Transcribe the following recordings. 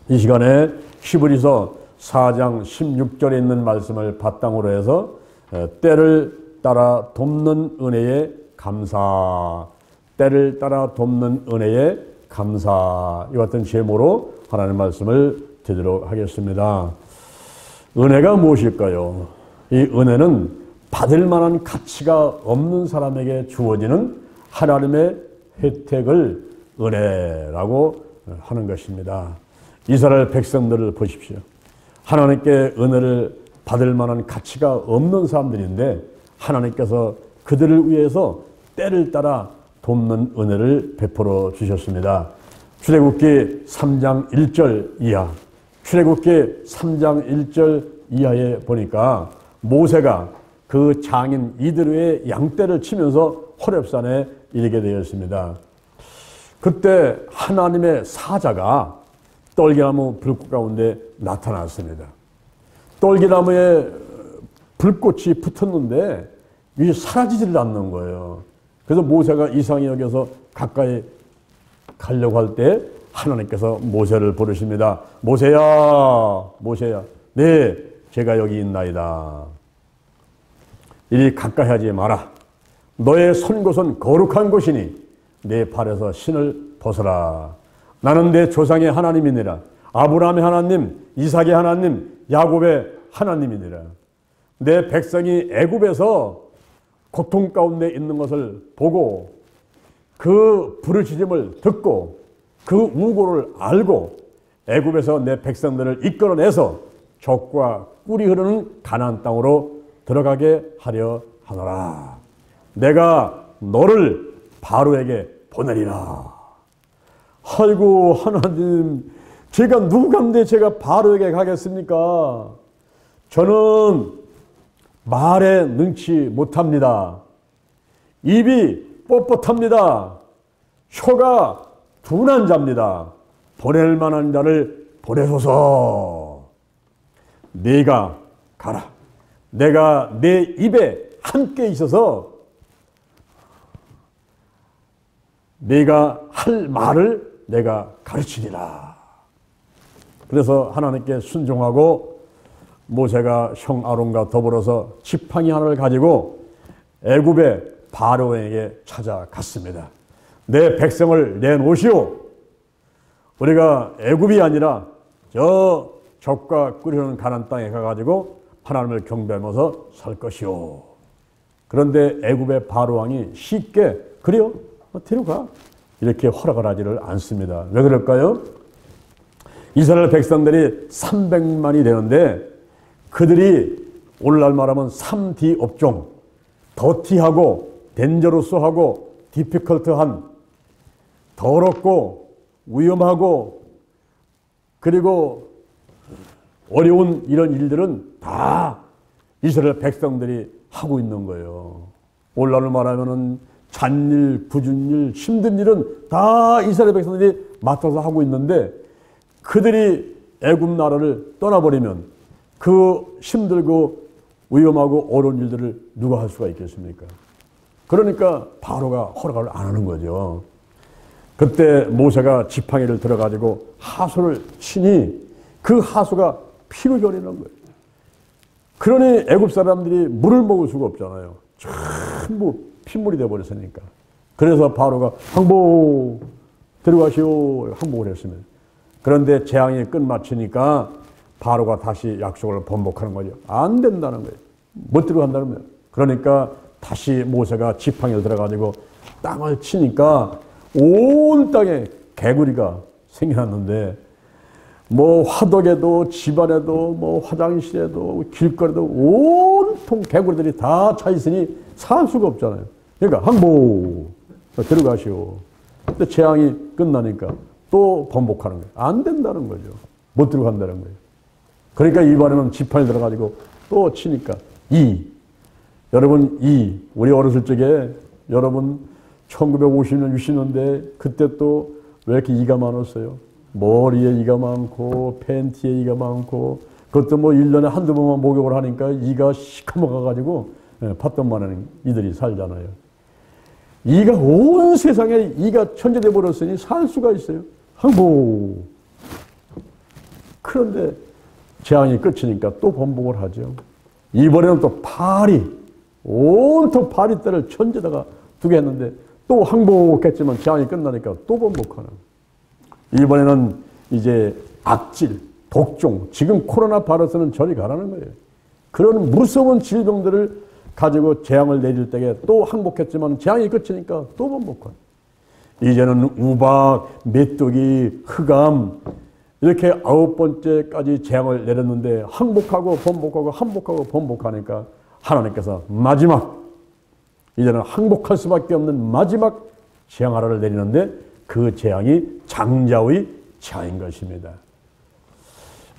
이 시간에 히브리서 4장 16절에 있는 말씀을 바탕으로 해서 때를 따라 돕는 은혜에 감사, 때를 따라 돕는 은혜에 감사, 이 같은 제목으로 하나님의 말씀을 드리도록 하겠습니다. 은혜가 무엇일까요? 이 은혜는 받을 만한 가치가 없는 사람에게 주어지는 하나님의 혜택을 은혜라고 하는 것입니다. 이스라엘 백성들을 보십시오. 하나님께 은혜를 받을 만한 가치가 없는 사람들인데 하나님께서 그들을 위해서 때를 따라 돕는 은혜를 베풀어 주셨습니다. 출애굽기 3장 1절 이하, 출애굽기 3장 1절 이하에 보니까 모세가 그 장인 이드로의 양떼를 치면서 호렙산에 이르게 되었습니다. 그때 하나님의 사자가 떨기나무 불꽃 가운데 나타났습니다. 떨기나무에 불꽃이 붙었는데 이게 사라지지를 않는 거예요. 그래서 모세가 이상히 여겨서 가까이 가려고 할 때 하나님께서 모세를 부르십니다. 모세야, 모세야, 네, 제가 여기 있나이다. 이리 가까이 하지 마라. 너의 선 곳은 거룩한 곳이니 내 발에서 신을 벗어라. 나는 내 조상의 하나님이니라. 아브라함의 하나님, 이삭의 하나님, 야곱의 하나님이니라. 내 백성이 애굽에서 고통 가운데 있는 것을 보고 그 부르짖음을 듣고 그 우고를 알고 애굽에서 내 백성들을 이끌어내서 젖과 꿀이 흐르는 가나안 땅으로 들어가게 하려 하노라. 내가 너를 바로에게 보내리라. 아이고 하나님, 제가 누구간데 제가 바로에게 가겠습니까? 저는 말에 능치 못합니다. 입이 뻣뻣합니다. 혀가 둔한 자입니다. 보낼 만한 자를 보내소서. 네가 가라. 내가 내 입에 함께 있어서 네가 할 말을 내가 가르치리라. 그래서 하나님께 순종하고 모세가 형 아론과 더불어서 지팡이 하나를 가지고 애굽의 바로에게 찾아갔습니다. 내 백성을 내놓으시오. 우리가 애굽이 아니라 저 젖과 꿀이 흐르는 가나안 땅에 가가지고 하나님을 경배하면서 살 것이오. 그런데 애굽의 바로 왕이 쉽게 그래요, 데려가, 이렇게 허락을 하지를 않습니다. 왜 그럴까요? 이스라엘 백성들이 300만이 되는데 그들이 오늘날 말하면 3D 업종, 더티하고 덴저러스하고 디피컬트한, 더럽고 위험하고 그리고 어려운 이런 일들은 다 이스라엘 백성들이 하고 있는 거예요. 오늘날 말하면은 잔일, 굳은 일, 힘든 일은 다 이스라엘 백성들이 맡아서 하고 있는데 그들이 애굽 나라를 떠나버리면 그 힘들고 위험하고 어려운 일들을 누가 할 수가 있겠습니까? 그러니까 바로가 허락을 안 하는 거죠. 그때 모세가 지팡이를 들어가지고 하수를 치니 그 하수가 피로 변하는 거예요. 그러니 애굽 사람들이 물을 먹을 수가 없잖아요. 전부 핏물이 되어버렸으니까. 그래서 바로가 항복 들어가시오, 항복을 했습니다. 그런데 재앙이 끝마치니까 바로가 다시 약속을 번복하는 거죠. 안 된다는 거예요. 못 들어간다는 거예요. 그러니까 다시 모세가 지팡이를 들어가지고 땅을 치니까 온 땅에 개구리가 생겨났는데 뭐 화덕에도 집안에도 뭐 화장실에도 길거리에도 온통 개구리들이 다 차 있으니 살 수가 없잖아요. 그러니까 항복 들어가시오. 근데 재앙이 끝나니까 또 번복하는 거예요. 안 된다는 거죠. 못 들어간다는 거예요. 그러니까 이번에는 지팡이 들어가지고 또 치니까 여러분 우리 어렸을 적에 여러분 1950년 60년대 그때 또 왜 이렇게 이가 많았어요? 머리에 이가 많고 팬티에 이가 많고 그것도 뭐 1년에 한두 번만 목욕을 하니까 이가 시커멓아가지고 팥떡만한 이들이 살잖아요. 이가 온 세상에 이가 천재돼 버렸으니 살 수가 있어요. 항복 그런데 재앙이 끝이니까 또 번복을 하죠. 이번에는 또 파리, 온통 파리떼를 천지다가 두게 했는데 또 항복했지만 재앙이 끝나니까 또 번복하는. 이번에는 이제 악질, 독종, 지금 코로나 바이러스는 저리 가라는 거예요. 그런 무서운 질병들을 가지고 재앙을 내릴 때에 또 항복했지만 재앙이 끝이니까 또 번복하는. 이제는 우박, 메뚜기, 흑암 이렇게 9번째까지 재앙을 내렸는데 항복하고 번복하고 항복하고 번복하니까 하나님께서 마지막, 이제는 항복할 수밖에 없는 마지막 재앙 하나를 내리는데 그 재앙이 장자의 재앙인 것입니다.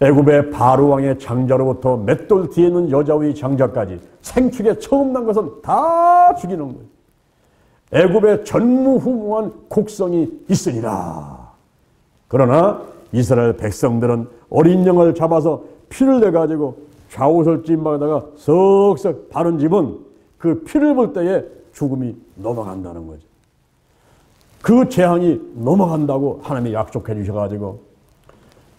애굽의 바로 왕의 장자로부터 맷돌 뒤에 있는 여자의 장자까지 생축에 처음 난 것은 다 죽이는 거예요. 애굽에 전무후무한 곡성이 있으리라. 그러나 이스라엘 백성들은 어린 양을 잡아서 피를 내가지고 좌우설진방에다가 석석 바른 집은 그 피를 볼 때에 죽음이 넘어간다는 거죠. 그 재앙이 넘어간다고 하나님이 약속해 주셔가지고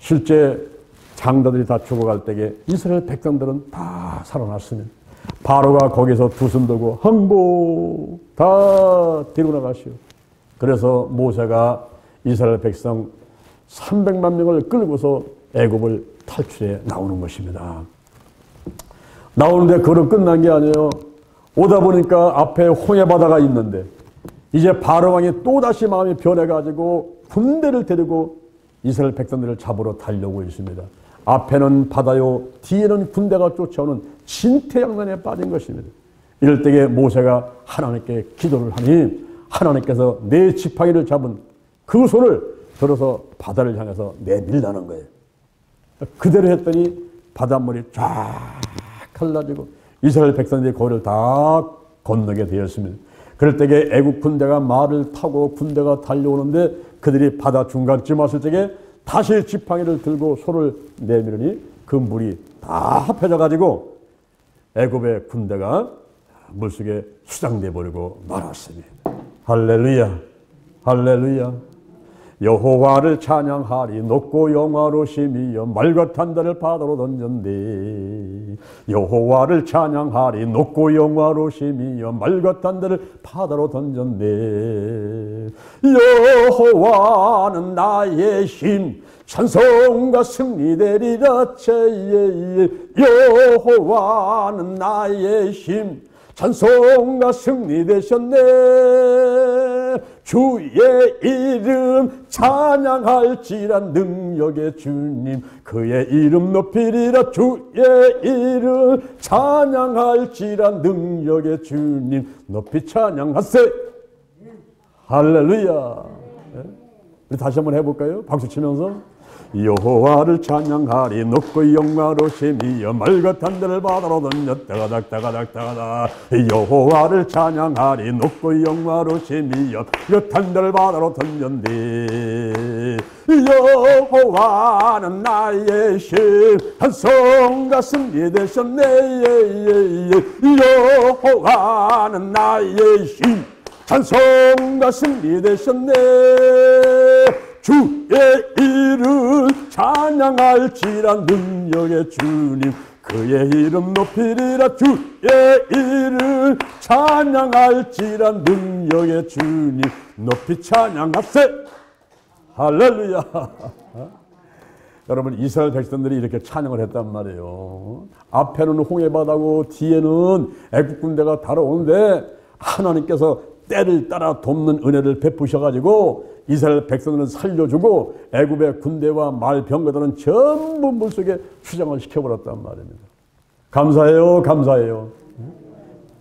실제 장자들이 다 죽어갈 때에 이스라엘 백성들은 다 살아났으면 바로가 거기서 두 손 들고 항복 다 데리고 나가시오. 그래서 모세가 이스라엘 백성 300만 명을 끌고서 애굽을 탈출해 나오는 것입니다. 나오는데 그걸로 끝난 게 아니에요. 오다 보니까 앞에 홍해바다가 있는데 이제 바로 왕이 또다시 마음이 변해가지고 군대를 데리고 이스라엘 백성들을 잡으러 달려오고 있습니다. 앞에는 바다요, 뒤에는 군대가 쫓아오는 진퇴양난에 빠진 것입니다. 이럴 때에 모세가 하나님께 기도를 하니 하나님께서 내 지팡이를 잡은 그 손을 들어서 바다를 향해서 내밀라는 거예요. 그대로 했더니 바닷물이 쫙 갈라지고 이스라엘 백성들이 거기를 다 건너게 되었습니다. 그럴 때에 애국 군대가 말을 타고 군대가 달려오는데 그들이 바다 중간쯤 왔을 때에 다시 지팡이를 들고 손을 내밀으니 그 물이 다 합해져 가지고 애굽의 군대가 물속에 수장돼 버리고 말았습니다. 할렐루야, 할렐루야. 여호와를 찬양하리 높고 영화로심이여 말과 탄다를 바다로 던졌네. 여호와를 찬양하리 높고 영화로심이여 말과 탄다를 바다로 던졌네. 여호와는 나의 힘 찬송과 승리되리라. 여호와는 나의 힘 찬송과 승리되셨네. 주의 이름 찬양할지란 능력의 주님 그의 이름 높이리라. 주의 이름 찬양할지란 능력의 주님 높이 찬양하세. 할렐루야. 우리 다시 한번 해볼까요? 박수 치면서 여호와를 찬양하리 높고 영화로심이여 말과 탄들을 바다로 던졌다가닥 따가닥 따가닥. 여호와를 찬양하리 높고 영화로심이여 그 탄들을 바다로 던졌네. 여호와는 나의 힘 찬송과 승리되셨네. 여호와는 나의 힘 찬송과 승리되셨네. 주의 이름 찬양할지란 능력의 주님 그의 이름 높이리라. 주의 이름 찬양할지란 능력의 주님 높이 찬양하세. 할렐루야. 여러분 이스라엘 백성들이 이렇게 찬양을 했단 말이에요. 앞에는 홍해바다고 뒤에는 애국 군대가 달아오는데 하나님께서 때를 따라 돕는 은혜를 베푸셔가지고 이스라엘 백성들은 살려주고 애굽의 군대와 말 병거들은 전부 물속에 수장을 시켜버렸단 말입니다. 감사해요, 감사해요.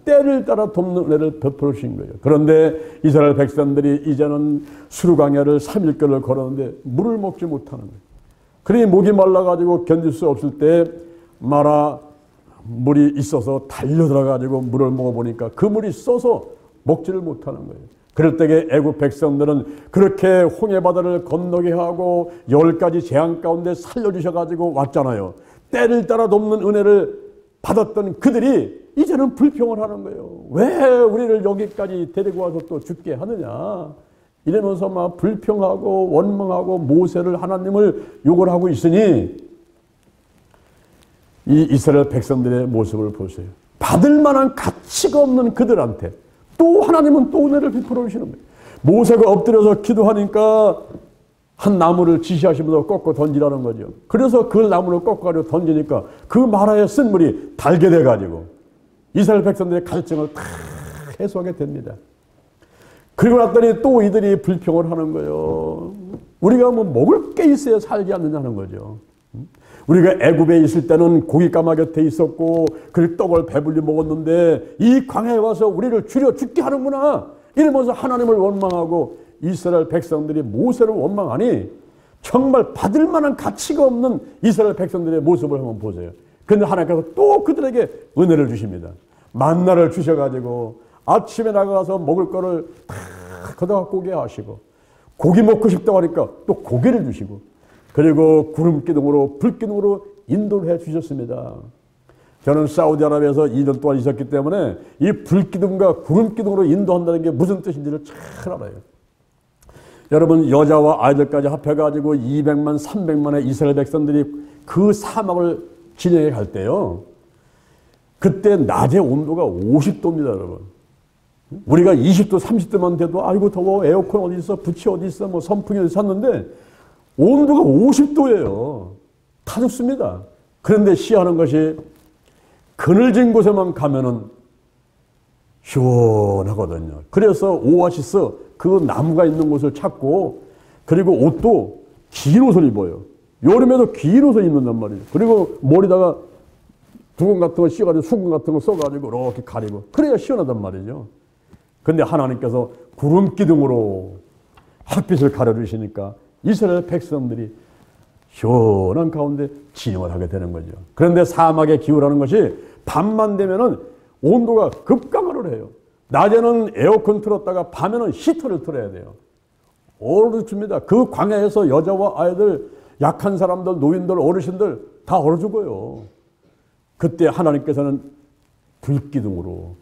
때를 따라 돕는 은혜를 베풀으신 거예요. 그런데 이스라엘 백성들이 이제는 수르강야를 3일거를 걸었는데 물을 먹지 못하는 거예요. 그러니 목이 말라가지고 견딜 수 없을 때 마라 물이 있어서 달려들어가지고 물을 먹어보니까 그 물이 써서 먹지를 못하는 거예요. 그럴 때에 애국 백성들은 그렇게 홍해바다를 건너게 하고 10가지 재앙 가운데 살려주셔가지고 왔잖아요. 때를 따라 돕는 은혜를 받았던 그들이 이제는 불평을 하는 거예요. 왜 우리를 여기까지 데리고 와서 또 죽게 하느냐. 이러면서 막 불평하고 원망하고 모세를 하나님을 욕을 하고 있으니 이 이스라엘 백성들의 모습을 보세요. 받을 만한 가치가 없는 그들한테 또 하나님은 또 은혜를 베풀어 주시는 거예요. 모세가 엎드려서 기도하니까 한 나무를 지시하시면서 꺾어 던지라는 거죠. 그래서 그 나무를 꺾어가지고 던지니까 그 마라의 쓴물이 달게 돼가지고 이스라엘 백성들의 갈증을 다 해소하게 됩니다. 그리고 났더니 또 이들이 불평을 하는 거예요. 우리가 뭐 먹을 게 있어야 살지 않느냐는 거죠. 우리가 애굽에 있을 때는 고기 까마 곁에 있었고 그 떡을 배불리 먹었는데 이 광야에 와서 우리를 줄여 죽게 하는구나 이러면서 하나님을 원망하고 이스라엘 백성들이 모세를 원망하니 정말 받을 만한 가치가 없는 이스라엘 백성들의 모습을 한번 보세요. 그런데 하나님께서 또 그들에게 은혜를 주십니다. 만나를 주셔가지고 아침에 나가서 먹을 거를 다 걷어갖고 오게 하시고 고기 먹고 싶다고 하니까 또 고기를 주시고 그리고 구름 기둥으로 불 기둥으로 인도를 해 주셨습니다. 저는 사우디아라비아에서 2년 동안 있었기 때문에 이 불 기둥과 구름 기둥으로 인도한다는 게 무슨 뜻인지를 잘 알아요. 여러분 여자와 아이들까지 합해가지고 200만 300만의 이스라엘 백성들이 그 사막을 진행해 갈 때요. 그때 낮의 온도가 50도입니다 여러분. 우리가 20도 30도만 돼도 아이고 더워 에어컨 어디 있어 부치 어디 있어 뭐 선풍기 어디 샀는데 온도가 50도예요. 타 죽습니다. 그런데 시하는 것이 그늘진 곳에만 가면은 시원하거든요. 그래서 오아시스 그 나무가 있는 곳을 찾고 그리고 옷도 긴 옷을 입어요. 여름에도 긴 옷을 입는단 말이에요. 그리고 머리다가 두건 같은 거 씌워가지고 수건 같은 거 써가지고 이렇게 가리고 그래야 시원하단 말이죠. 근데 하나님께서 구름 기둥으로 햇빛을 가려주시니까 이스라엘 백성들이 시원한 가운데 진영을 하게 되는 거죠. 그런데 사막의 기후라는 것이 밤만 되면은 온도가 급강하를 해요. 낮에는 에어컨 틀었다가 밤에는 히터를 틀어야 돼요. 얼어 죽습니다. 그 광야에서 여자와 아이들, 약한 사람들, 노인들, 어르신들 다 얼어 죽어요. 그때 하나님께서는 불기둥으로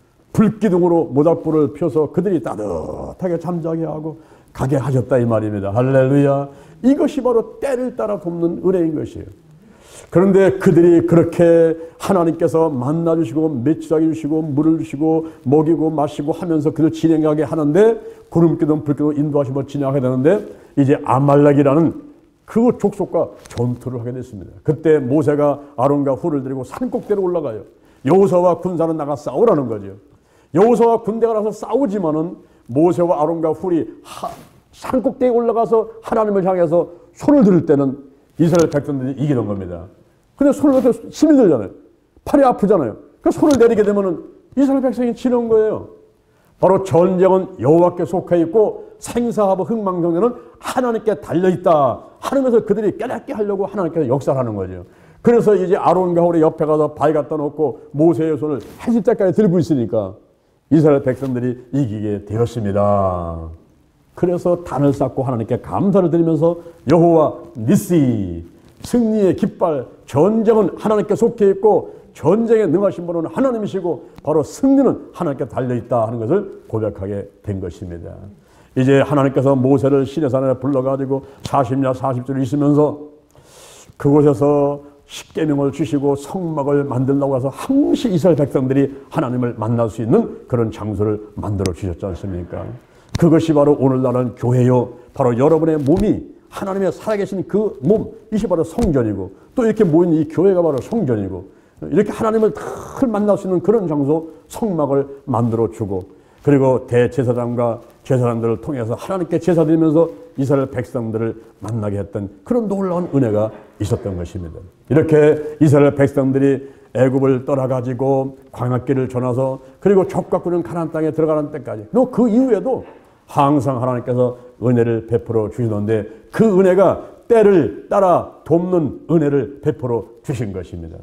모닥불을 펴서 그들이 따뜻하게 잠자게 하고 가게 하셨다 이 말입니다. 할렐루야. 이것이 바로 때를 따라 돕는 은혜인 것이에요. 그런데 그들이 그렇게 하나님께서 만나 주시고 메추라기 주시고 물을 주시고 먹이고 마시고 하면서 그들 진행하게 하는데 구름기둥 불기둥 인도하시며 진행하게 되는데 이제 아말렉이라는 그 족속과 전투를 하게 됐습니다. 그때 모세가 아론과 훌을 데리고 산꼭대로 올라가요. 여호수아와 군사는 나가 싸우라는 거죠. 여호수아와 군대가 나서 싸우지만은 모세와 아론과 훌이 산꼭대에 올라가서 하나님을 향해서 손을 들 때는 이스라엘 백성들이 이기는 겁니다. 근데 손을 들때 힘이 들잖아요. 팔이 아프잖아요. 그 손을 내리게 되면은 이스라엘 백성이 지는 거예요. 바로 전쟁은 여호와께 속해 있고 생사하고 흥망정쇠는 하나님께 달려있다 하는 것을 그들이 깨닫게 하려고 하나님께서 역사를 하는 거죠. 그래서 이제 아론과 훌의 옆에 가서 바위 갖다 놓고 모세의 손을 해질때까지 들고 있으니까 이스라엘 백성들이 이기게 되었습니다. 그래서 단을 쌓고 하나님께 감사를 드리면서 여호와 니시 승리의 깃발 전쟁은 하나님께 속해 있고 전쟁에 능하신 분은 하나님이시고 바로 승리는 하나님께 달려있다 하는 것을 고백하게 된 것입니다. 이제 하나님께서 모세를 시내산에 불러가지고 40년 40주를 있으면서 그곳에서 십계명을 주시고 성막을 만들려고 해서 항시 이스라엘 백성들이 하나님을 만날 수 있는 그런 장소를 만들어 주셨지 않습니까? 그것이 바로 오늘날은 교회요. 바로 여러분의 몸이 하나님의 살아계신 그 몸, 이것이 바로 성전이고 또 이렇게 모인 이 교회가 바로 성전이고 이렇게 하나님을 늘 만날 수 있는 그런 장소 성막을 만들어 주고 그리고 대제사장과 제사장들을 통해서 하나님께 제사 드리면서 이스라엘 백성들을 만나게 했던 그런 놀라운 은혜가 있었던 것입니다. 이렇게 이스라엘 백성들이 애굽을 떠나가지고 광야길을 지나서 그리고 족과 꾸는 가나안 땅에 들어가는 때까지 또 그 이후에도 항상 하나님께서 은혜를 베풀어 주시는데 그 은혜가 때를 따라 돕는 은혜를 베풀어 주신 것입니다.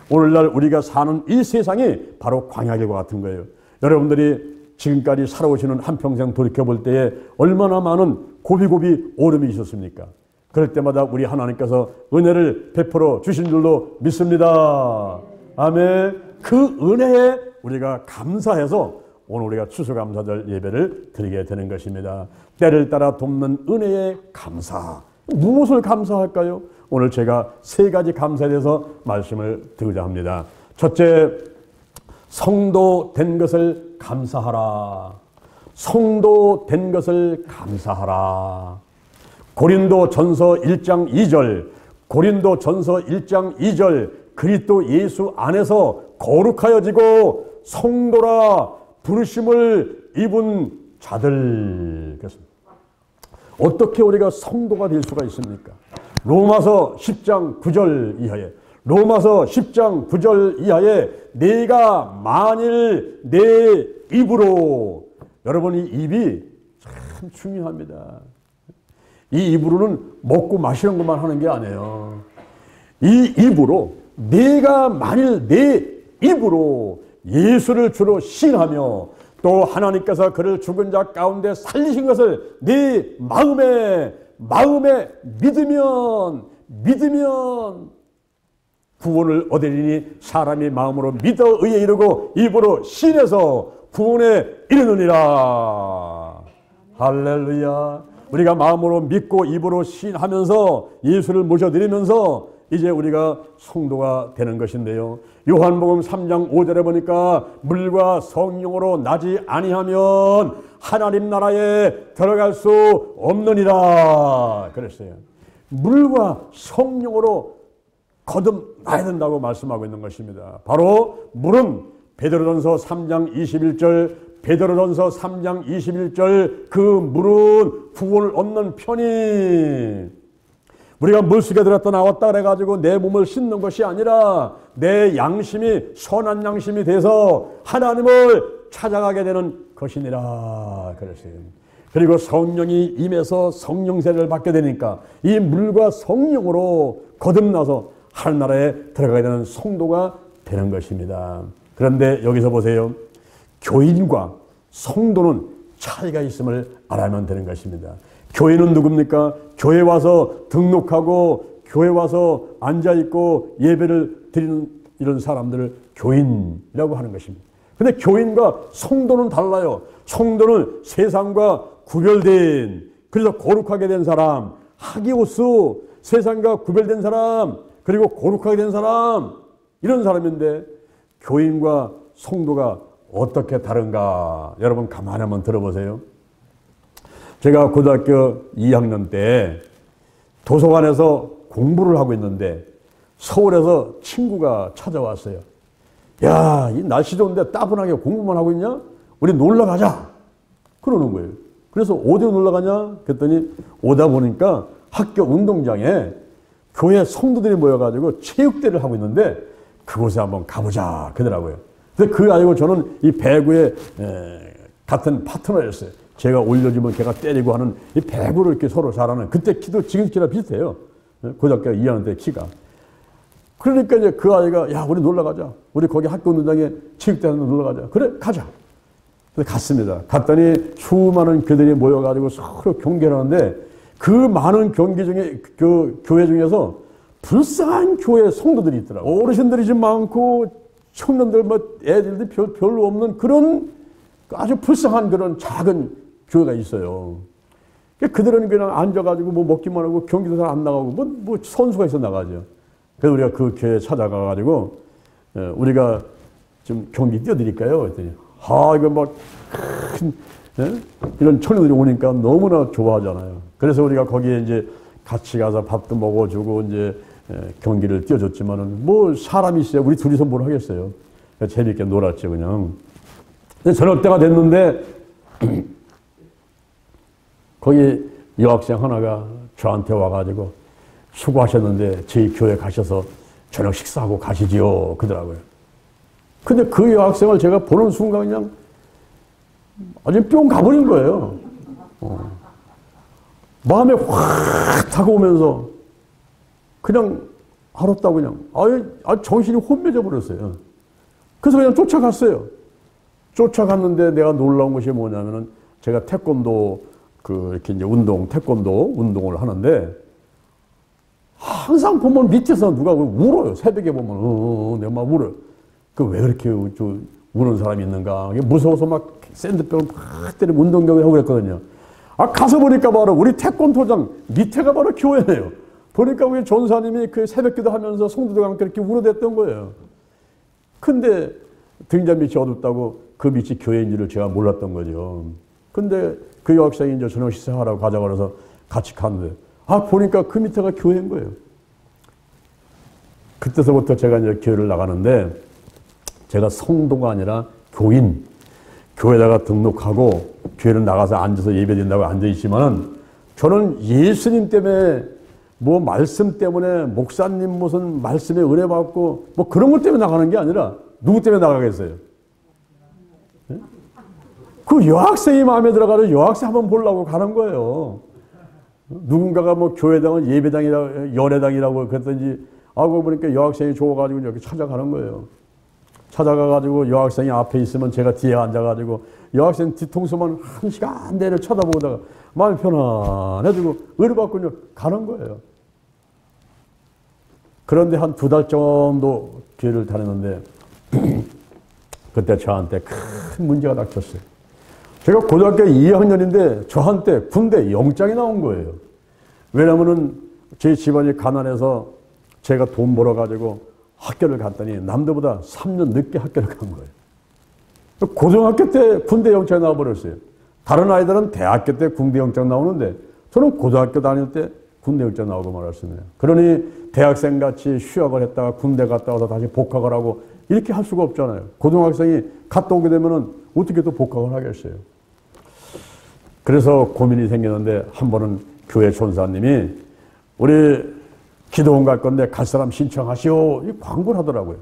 오늘날 우리가 사는 이 세상이 바로 광야길과 같은 거예요. 여러분들이 지금까지 살아오시는 한평생 돌이켜볼 때에 얼마나 많은 고비고비 오름이 있었습니까? 그럴 때마다 우리 하나님께서 은혜를 베풀어 주신 줄로 믿습니다. 아멘. 그 은혜에 우리가 감사해서 오늘 우리가 추수감사절 예배를 드리게 되는 것입니다. 때를 따라 돕는 은혜에 감사. 무엇을 감사할까요? 오늘 제가 세 가지 감사에 대해서 말씀을 드리고자 합니다. 첫째, 성도 된 것을 감사하라. 성도 된 것을 감사하라. 고린도전서 1장 2절, 고린도전서 1장 2절, 그리스도 예수 안에서 거룩하여지고 성도라 부르심을 입은 자들. 그렇습니다. 어떻게 우리가 성도가 될 수가 있습니까? 로마서 10장 9절 이하에, 로마서 10장 9절 이하에 내가 만일 내 입으로, 여러분 이 입이 참 중요합니다. 이 입으로는 먹고 마시는 것만 하는 게 아니에요. 이 입으로 내가 만일 내 입으로 예수를 주로 시인하며 또 하나님께서 그를 죽은 자 가운데 살리신 것을 네 마음에 믿으면 구원을 얻으리니 사람이 마음으로 믿어 의에 이르고 입으로 시인해서 구원에 이르느니라. 할렐루야. 우리가 마음으로 믿고 입으로 시인하면서 예수를 모셔드리면서 이제 우리가 성도가 되는 것인데요. 요한복음 3장 5절에 보니까 물과 성령으로 나지 아니하면 하나님 나라에 들어갈 수 없느니라 그랬어요. 물과 성령으로 거듭나야 된다고 말씀하고 있는 것입니다. 바로 물은 베드로전서 3장 21절, 베드로전서 3장 21절, 그 물은 구원을 얻는 편이, 우리가 물속에 들었다 나왔다 그래가지고 내 몸을 씻는 것이 아니라 내 양심이 선한 양심이 돼서 하나님을 찾아가게 되는 것이니라 그랬어요. 그리고 성령이 임해서 성령세를 받게 되니까 이 물과 성령으로 거듭나서 하늘나라에 들어가게 되는 성도가 되는 것입니다. 그런데 여기서 보세요. 교인과 성도는 차이가 있음을 알아야만 되는 것입니다. 교회는 누굽니까? 교회 와서 등록하고 교회 와서 앉아있고 예배를 드리는 이런 사람들을 교인이라고 하는 것입니다. 근데 교인과 성도는 달라요. 성도는 세상과 구별된, 그래서 거룩하게 된 사람, 하기오스, 세상과 구별된 사람, 그리고 거룩하게 된 사람, 이런 사람인데 교인과 성도가 어떻게 다른가? 여러분 가만히 한번 들어보세요. 제가 고등학교 2학년 때 도서관에서 공부를 하고 있는데 서울에서 친구가 찾아왔어요. 야, 이 날씨 좋은데 따분하게 공부만 하고 있냐? 우리 놀러 가자. 그러는 거예요. 그래서 어디로 놀러 가냐? 그랬더니 오다 보니까 학교 운동장에 교회 성도들이 모여가지고 체육대회를 하고 있는데 그곳에 한번 가보자 그러더라고요. 근데 그거 아니고 저는 이 배구의 같은 파트너였어요. 제가 올려주면 걔가 때리고 하는 이 배구를 이렇게 서로 잘하는, 그때 키도 지금 키랑 비슷해요. 고등학교 2학년 때 키가. 그러니까 이제 그 아이가 야, 우리 놀러 가자. 우리 거기 학교 운동장에 체육대회 놀러 가자. 그래, 가자. 그래서 갔습니다. 갔더니 수많은 교들이 모여가지고 서로 경기를 하는데 그 많은 경기 중에 그 교회 중에서 불쌍한 교회 성도들이 있더라고요. 어르신들이 좀 많고 청년들 뭐 애들도 별로 없는 그런 아주 불쌍한 그런 작은 교회가 있어요. 그들은 그냥 앉아가지고 뭐 먹기만 하고 경기도 잘 안 나가고 뭐 선수가 있어 나가죠. 그래서 우리가 그 교회에 찾아가가지고 우리가 좀 경기 띄워드릴까요? 그랬더니 이거 막 큰 이런 청년들이 오니까 너무나 좋아하잖아요. 그래서 우리가 거기에 이제 같이 가서 밥도 먹어주고 이제 경기를 띄워줬지만은 뭐 사람이 있어야 우리 둘이서 뭘 하겠어요. 재밌게 놀았죠 그냥. 저녁 때가 됐는데 거기 여학생 하나가 저한테 와가지고 수고하셨는데 저희 교회 가셔서 저녁 식사하고 가시지요 그러더라고요. 근데 그 여학생을 제가 보는 순간 그냥 아주 뿅 가버린 거예요. 마음에 확 다가오면서 그냥 알았다고 그냥 정신이 혼미해져 버렸어요. 그래서 그냥 쫓아갔어요. 쫓아갔는데 내가 놀라운 것이 뭐냐면은 제가 태권도 이렇게 이제 태권도 운동을 하는데 항상 보면 밑에서 누가 울어요. 새벽에 보면 내가 막 울어요. 왜 그렇게 우는 사람이 있는가? 무서워서 막 샌드백을 막 때리고 운동 경기를 하고 그랬거든요. 가서 보니까 바로 우리 태권도장 밑에가 바로 교회예요. 보니까 우리 전사님이 그 새벽기도 하면서 성도들과 함께 이렇게 울어댔던 거예요. 근데 등잔 밑이 어둡다고 그 밑이 교회인지를 제가 몰랐던 거죠. 근데 그 여학생이 이제 저녁 식사하라고 가자고 그래서 같이 갔는데, 보니까 그 밑에가 교회인 거예요. 그때서부터 제가 이제 교회를 나가는데, 제가 성도가 아니라 교인, 교회에다가 등록하고 교회는 나가서 앉아서 예배드린다고 앉아있지만은, 저는 예수님 때문에, 뭐 말씀 때문에, 목사님 무슨 말씀에 은혜받고 뭐 그런 것 때문에 나가는 게 아니라 누구 때문에 나가겠어요? 네? 그 여학생이 마음에 들어가서 여학생 한번 보려고 가는 거예요. 누군가가 뭐 교회당은 예배당이라고, 연회당이라고 그랬던지, 알고 보니까 여학생이 좋아가지고 이렇게 찾아가는 거예요. 찾아가가지고 여학생이 앞에 있으면 제가 뒤에 앉아가지고 여학생 뒤통수만 1시간 내내 쳐다보다가 마음이 편안해지고 의뢰받고 가는 거예요. 그런데 한 2달 정도 교회를 다녔는데 그때 저한테 큰 문제가 닥쳤어요. 제가 고등학교 2학년인데 저한테 군대 영장이 나온 거예요. 왜냐면은 제 집안이 가난해서 제가 돈 벌어가지고 학교를 갔더니 남들보다 3년 늦게 학교를 간 거예요. 고등학교 때 군대 영장이 나와버렸어요. 다른 아이들은 대학교 때 군대 영장 나오는데 저는 고등학교 다닐 때 군대 영장 나오고 말았습니다. 그러니 대학생같이 휴학을 했다가 군대 갔다 와서 다시 복학을 하고 이렇게 할 수가 없잖아요. 고등학생이 갔다 오게 되면은 어떻게 또 복학을 하겠어요. 그래서 고민이 생겼는데 한 번은 교회 전사님이 우리 기도원 갈 건데 갈 사람 신청하시오. 이 광고를 하더라고요.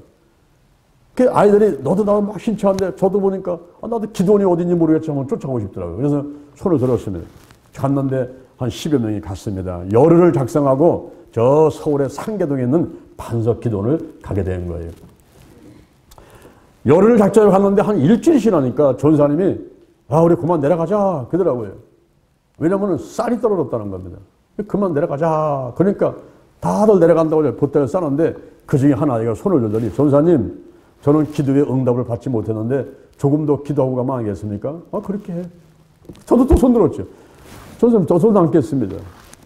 그 아이들이 너도 나도 막 신청하는데 저도 보니까 나도 기도원이 어딘지 모르겠지만 쫓아오고 싶더라고요. 그래서 손을 들었습니다. 갔는데 한 10여 명이 갔습니다. 열흘을 작성하고 저 서울의 상계동에 있는 반석 기도원을 가게 된 거예요. 열흘을 작정해 갔는데 한 일주일이 지나니까 전사님이 우리 그만 내려가자 그러더라고요. 왜냐하면 쌀이 떨어졌다는 겁니다. 그만 내려가자. 그러니까 다들 내려간다고 보따리를 싸는데 그 중에 한 아이가 손을 들더니 전사님 저는 기도에 응답을 받지 못했는데 조금 더 기도하고 가면 안 겠습니까? 그렇게 해. 저도 또 손 들었죠. 전사님 저 손 남겠습니다.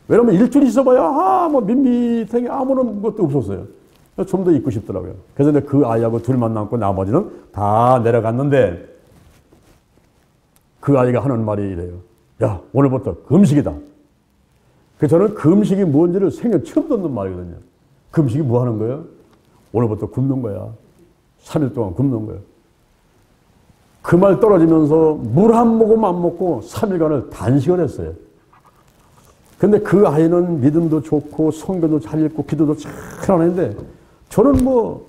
왜냐면 일주일 있어봐야 뭐 밋밋하게 아무런 것도 없었어요. 좀 더 있고 싶더라고요. 그래서 그 아이하고 둘만 남고 나머지는 다 내려갔는데 그 아이가 하는 말이 이래요. 야 오늘부터 금식이다. 그래서 저는 금식이 뭔지를 생애 처음 듣는 말이거든요. 금식이 뭐 하는 거예요? 오늘부터 굶는 거야. 3일 동안 굶는 거예요. 그 말 떨어지면서 물 한 모금 안 먹고 3일간을 단식을 했어요. 근데 그 아이는 믿음도 좋고 성경도 잘 읽고 기도도 잘 하는데 저는 뭐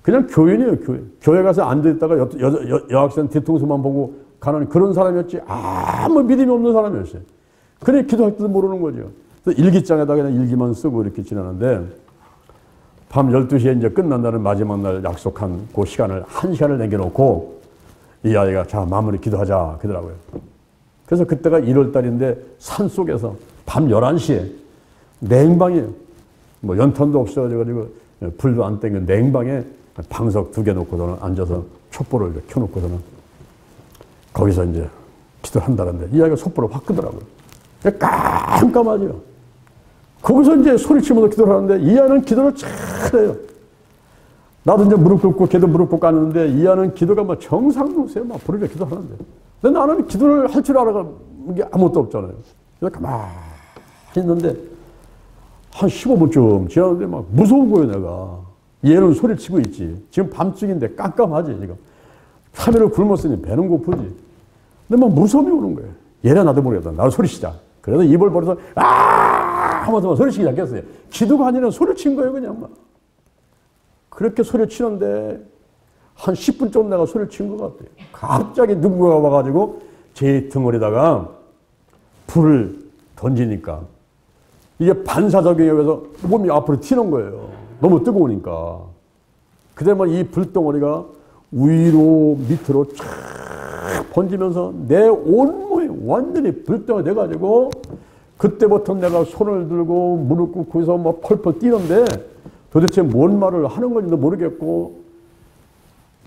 그냥 교인이에요. 교회 가서 앉아있다가 여학생 뒤통수만 보고 가는 그런 사람이었지 아무 믿음이 없는 사람이었어요. 그래 기도할 때도 모르는 거죠. 그래서 일기장에다 그냥 일기만 쓰고 이렇게 지나는데 밤 12시에 이제 끝난다는 마지막 날 약속한 그 시간을 1시간을 남겨놓고 이 아이가 자 마무리 기도하자 그러더라고요. 그래서 그때가 1월 달인데 산속에서 밤 11시에 냉방이에요. 뭐 연탄도 없어가지고 불도 안 땡겨 냉방에 방석 2개 놓고서는 앉아서 촛불을 켜놓고서는 거기서 이제 기도를 한다는데 이 아이가 촛불을 확 끄더라고요. 깜깜하죠. 거기서 이제 소리치면서 기도를 하는데 이 아이는 기도를 잘해요. 나도 이제 무릎 꿇고 걔도 무릎 꿇고 하는데 이 아이는 기도가 막 정상으로세요. 막 부르게 기도하는데. 근데 나는 기도를 할 줄 알아가는 게 아무것도 없잖아요. 그래서 가만히 있는데 한 15분쯤 지났는데 막 무서운 거예요, 내가. 얘는 소리치고 있지. 지금 밤중인데 깜깜하지, 지금. 3일을 굶었으니 배는 고프지. 근데 막 무서움이 오는 거예요. 얘네 나도 모르겠다. 나도 소리치자. 그래서 입을 벌려서 하면서 소리치기 시작했어요. 기도가 아니라 소리친 거예요, 그냥 막. 그렇게 소리치는데 한 10분 정도 내가 소리친 것 같아요. 갑자기 누군가가 와가지고 제 등허리다가 불을 던지니까 이게 반사작용에 의해서 몸이 앞으로 튀는 거예요. 너무 뜨거우니까. 그때만 이 불덩어리가 위로 밑으로 쫙 번지면서 내 온몸이 완전히 불덩어리 돼가지고 그때부터 내가 손을 들고 무릎 꿇고서 막 펄펄 뛰는데 도대체 뭔 말을 하는 건지도 모르겠고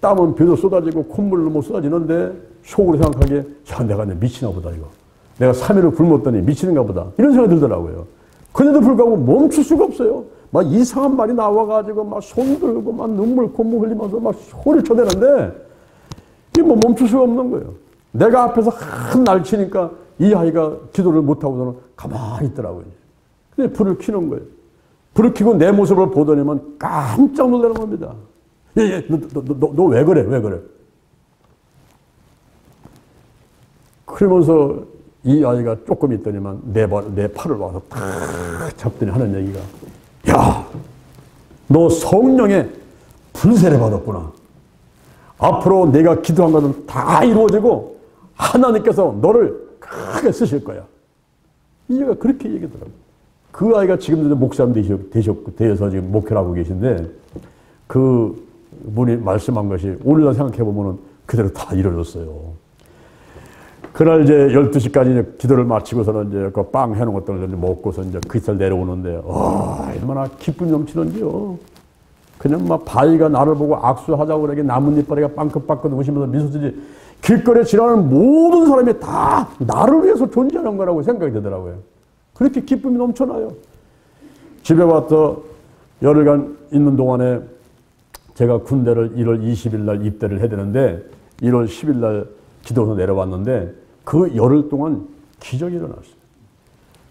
땀은 배도 쏟아지고 콧물로 뭐 쏟아지는데 속으로 생각하기에 야 내가 미치나 보다 이거. 내가 3일을 굶었더니 미치는가 보다. 이런 생각이 들더라고요. 그런데도 불구하고 멈출 수가 없어요. 막 이상한 말이 나와가지고 막 손 들고 막 눈물 콧물 흘리면서 막 소리 쳐대는데 이게 뭐 멈출 수가 없는 거예요. 내가 앞에서 한 날치니까 이 아이가 기도를 못하고서는 가만히 있더라고요. 근데 불을 켜는 거예요. 불을 켜고 내 모습을 보더니만 깜짝 놀라는 겁니다. 너 왜 그래? 왜 그래? 그러면서 이 아이가 조금 있더니만 내 팔을 와서 탁 잡더니 하는 얘기가, 야, 너 성령의 불세례 받았구나. 앞으로 내가 기도한 것은 다 이루어지고 하나님께서 너를 크게 쓰실 거야. 이 아이가 그렇게 얘기하더라고요. 그 아이가 지금도 목사님 되셔서 지금 목회를 하고 계신데, 그 분이 말씀한 것이 오늘날 생각해보면 그대로 다 이루어졌어요. 그날 이제 12시까지 이제 기도를 마치고서는 이제 그 빵 해놓은 것들을 이제 먹고서 이제 그 길 내려오는데, 얼마나 기쁨이 넘치는지요. 그냥 막 바위가 나를 보고 악수하자고 그러게 나뭇잎바리가 빵긋빵긋 웃으면서 미소지지, 길거리에 지나가는 모든 사람이 다 나를 위해서 존재하는 거라고 생각이 되더라고요. 그렇게 기쁨이 넘쳐나요. 집에 와서 열흘간 있는 동안에 제가 군대를 1월 20일 날 입대를 해야 되는데 1월 10일 날 기도서 내려왔는데 그 열흘 동안 기적이 일어났어요.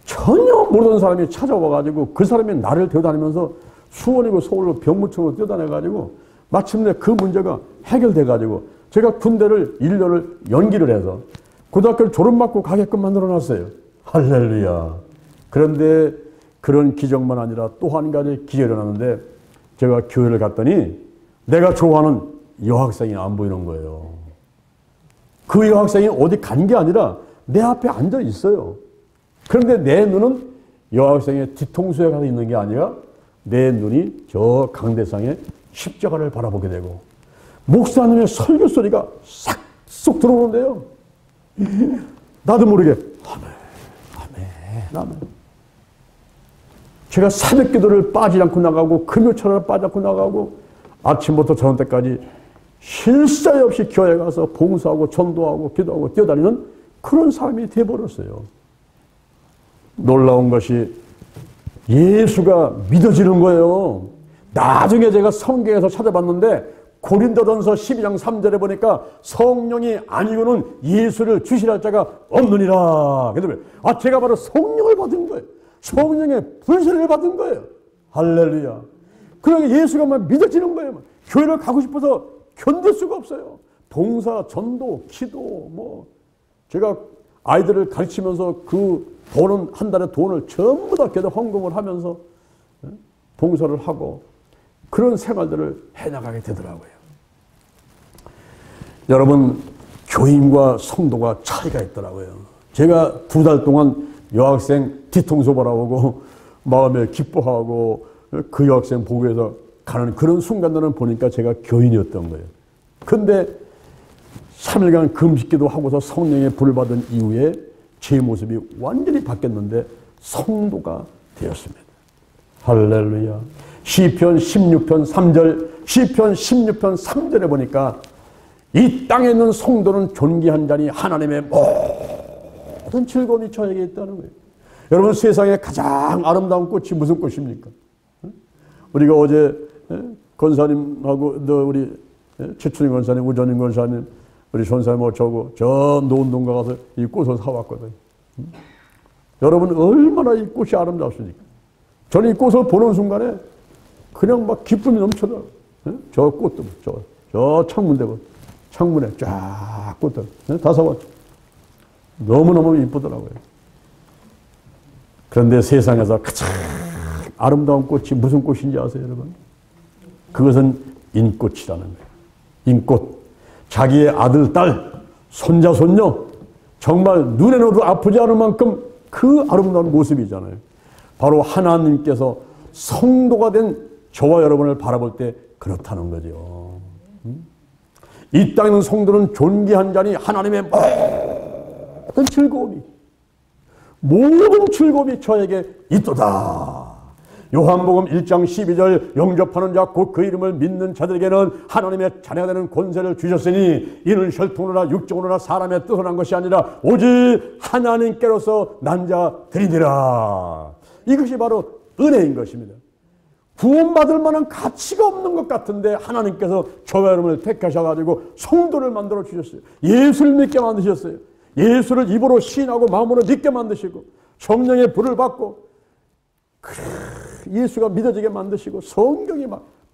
전혀 모르는 사람이 찾아와가지고 그 사람이 나를 데려다니면서 수원이고 서울로 병무청으로 뛰어다녀가지고 마침내 그 문제가 해결돼가지고 제가 군대를 1년을 연기를 해서 고등학교를 졸업맞고 가게끔 만들어놨어요. 할렐루야. 그런데 그런 기적만 아니라 또 한 가지 기적이 일어났는데 제가 교회를 갔더니 내가 좋아하는 여학생이 안 보이는 거예요. 그 여학생이 어디 간 게 아니라 내 앞에 앉아 있어요. 그런데 내 눈은 여학생의 뒤통수에 가서 있는 게 아니라 내 눈이 저 강대상의 십자가를 바라보게 되고 목사님의 설교 소리가 싹 들어오는데요. 나도 모르게 아멘. 제가 새벽 기도를 빠지지 않고 나가고 금요철을 빠지지 않고 나가고 아침부터 저녁 때까지 쉴 새 없이 교회 가서 봉사하고 전도하고 기도하고 뛰어다니는 그런 사람이 되어버렸어요. 놀라운 것이 예수가 믿어지는 거예요. 나중에 제가 성경에서 찾아봤는데 고린도전서 12장 3절에 보니까 성령이 아니고는 예수를 주시할 자가 없느니라. 그래서 제가 바로 성령을 받은 거예요. 성령의 불세례를 받은 거예요. 할렐루야. 그러니까 예수가 막 믿어지는 거예요. 교회를 가고 싶어서 견딜 수가 없어요. 봉사, 전도, 기도, 제가 아이들을 가르치면서 그 돈은 한 달에 돈을 전부 다 교회 헌금을 하면서 봉사를 하고 그런 생활들을 해나가게 되더라고요. 여러분, 교인과 성도가 차이가 있더라고요. 제가 2달 동안 여학생 뒤통수 바라보고 마음에 기뻐하고 그 여학생 보고 해서 가는 그런 순간들은 보니까 제가 교인이었던 거예요. 근데 3일간 금식기도 하고서 성령의 불을 받은 이후에 제 모습이 완전히 바뀌었는데 성도가 되었습니다. 할렐루야. 시편 16편 3절, 시편 16편 3절에 보니까 이 땅에 있는 성도는 존귀한 자니 하나님의 모든 즐거움이 저에게 있다는 거예요. 여러분, 세상에 가장 아름다운 꽃이 무슨 꽃입니까? 우리가 어제 권사님하고 우리 최춘희 권사님, 우전인 권사님, 우리 전사님 어쩌고 저 노은동가 가서 이 꽃을 사왔거든요. 여러분, 얼마나 이 꽃이 아름답습니까? 저는 이 꽃을 보는 순간에 그냥 막 기쁨이 넘쳐나요. 저 꽃도 저 창문에 쫙 꽃들 다 사왔죠. 너무너무 이쁘더라고요. 그런데 세상에서 가장 아름다운 꽃이 무슨 꽃인지 아세요, 여러분? 그것은 인꽃이라는 거예요. 인꽃. 자기의 아들, 딸, 손자, 손녀 정말 눈에 넣어도 아프지 않을 만큼 그 아름다운 모습이잖아요. 바로 하나님께서 성도가 된 저와 여러분을 바라볼 때 그렇다는 거죠. 이 땅에 있는 성도는 존귀한 자니 하나님의 모든 즐거움이 저에게 있도다. 요한복음 1장 12절 영접하는 자 곧 그 이름을 믿는 자들에게는 하나님의 자녀가 되는 권세를 주셨으니 이는 혈통으로나 육정으로나 사람의 뜻으로 난 것이 아니라 오직 하나님께로서 난 자들이니라. 이것이 바로 은혜인 것입니다. 구원받을 만한 가치가 없는 것 같은데 하나님께서 저와 여러분을 택하셔가지고 성도를 만들어 주셨어요. 예수를 믿게 만드셨어요. 예수를 입으로 시인하고 마음으로 믿게 만드시고 성령의 불을 받고 예수가 믿어지게 만드시고 성경이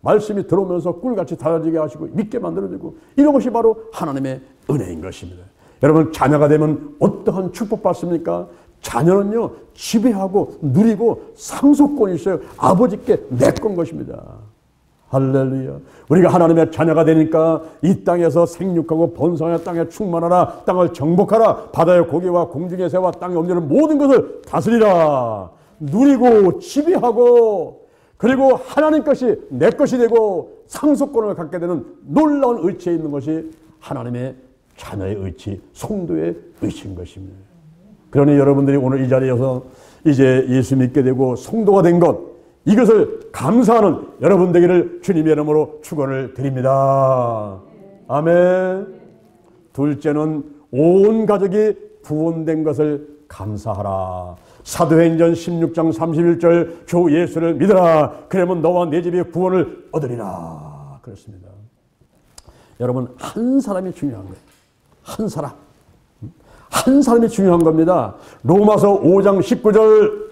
말씀이 들어오면서 꿀같이 달아지게 하시고 믿게 만들어주고 이런 것이 바로 하나님의 은혜인 것입니다. 여러분 자녀가 되면 어떠한 축복받습니까? 자녀는요 지배하고 누리고 상속권이 있어요. 아버지께 내건 것입니다. 할렐루야. 우리가 하나님의 자녀가 되니까 이 땅에서 생육하고 번성하여 땅에 충만하라. 땅을 정복하라. 바다의 고기와 공중의 새와 땅에 움직이는 모든 것을 다스리라. 누리고 지배하고 그리고 하나님 것이 내 것이 되고 상속권을 갖게 되는 놀라운 의치에 있는 것이 하나님의 자녀의 의치, 성도의 의치인 것입니다. 그러니 여러분들이 오늘 이 자리에서 이제 예수 믿게 되고 성도가 된 것, 이것을 감사하는 여러분 되기를 주님의 이름으로 축원을 드립니다. 아멘. 둘째는 온 가족이 구원된 것을 감사하라. 사도행전 16장 31절 주 예수를 믿으라. 그러면 너와 내 집이 구원을 얻으리라. 그렇습니다. 여러분 한 사람이 중요한 거예요. 한 사람. 한 사람이 중요한 겁니다. 로마서 5장 19절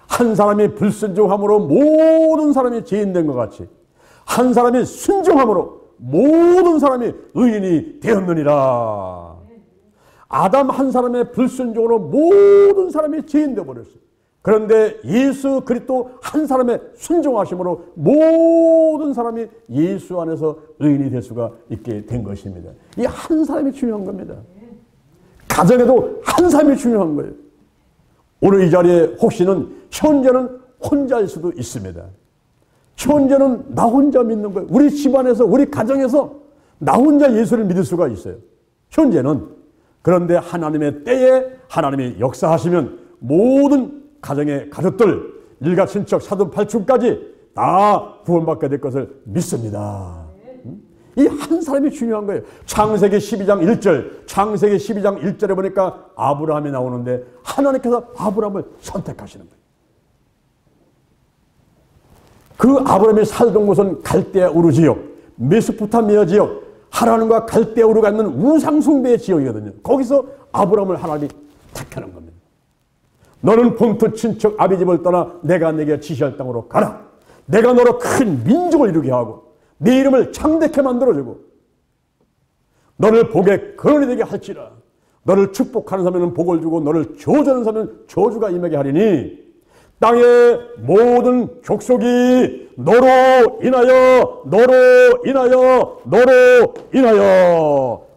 한 사람이 불순종함으로 모든 사람이 죄인된 것 같이 한 사람이 순종함으로 모든 사람이 의인이 되었느니라. 아담 한 사람의 불순종으로 모든 사람이 죄인 되어버렸어요. 그런데 예수 그리스도 한 사람의 순종하심으로 모든 사람이 예수 안에서 의인이 될 수가 있게 된 것입니다. 이 한 사람이 중요한 겁니다. 가정에도 한 사람이 중요한 거예요. 오늘 이 자리에 혹시는 현재는 혼자일 수도 있습니다. 현재는 나 혼자 믿는 거예요. 우리 집안에서 우리 가정에서 나 혼자 예수를 믿을 수가 있어요. 현재는. 그런데 하나님의 때에 하나님이 역사하시면 모든 가정의 가족들, 일가 친척, 사돈 팔촌까지 다 구원받게 될 것을 믿습니다. 이 한 사람이 중요한 거예요. 창세기 12장 1절, 창세기 12장 1절에 보니까 아브라함이 나오는데 하나님께서 아브라함을 선택하시는 거예요. 그 아브라함이 살던 곳은 갈대아 우르 지역, 메소포타미아 지역, 하나님과 갈대아 우르가 있는 우상숭배의 지역이거든요. 거기서 아브라함을 하나님이 택하는 겁니다. 너는 본토 친척 아비집을 떠나 내가 내게 지시할 땅으로 가라. 내가 너로 큰 민족을 이루게 하고 네 이름을 창대케 만들어주고 너를 복의 근원이 되게 할지라. 너를 축복하는 사람은 복을 주고 너를 저주하는 사람은 저주가 임하게 하리니 땅의 모든 족속이 너로 인하여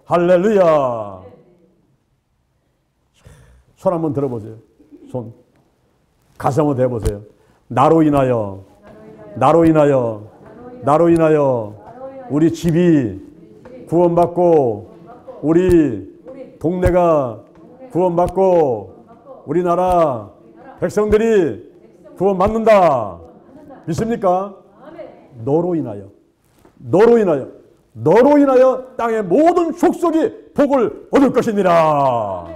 할렐루야. 손 한번 들어보세요. 손 가슴 한번 대보세요. 나로 인하여 우리 집이 구원받고 우리 동네가 구원받고 우리나라 백성들이 구원받는다. 믿습니까? 너로 인하여 땅의 모든 족속이 복을 얻을 것이니라.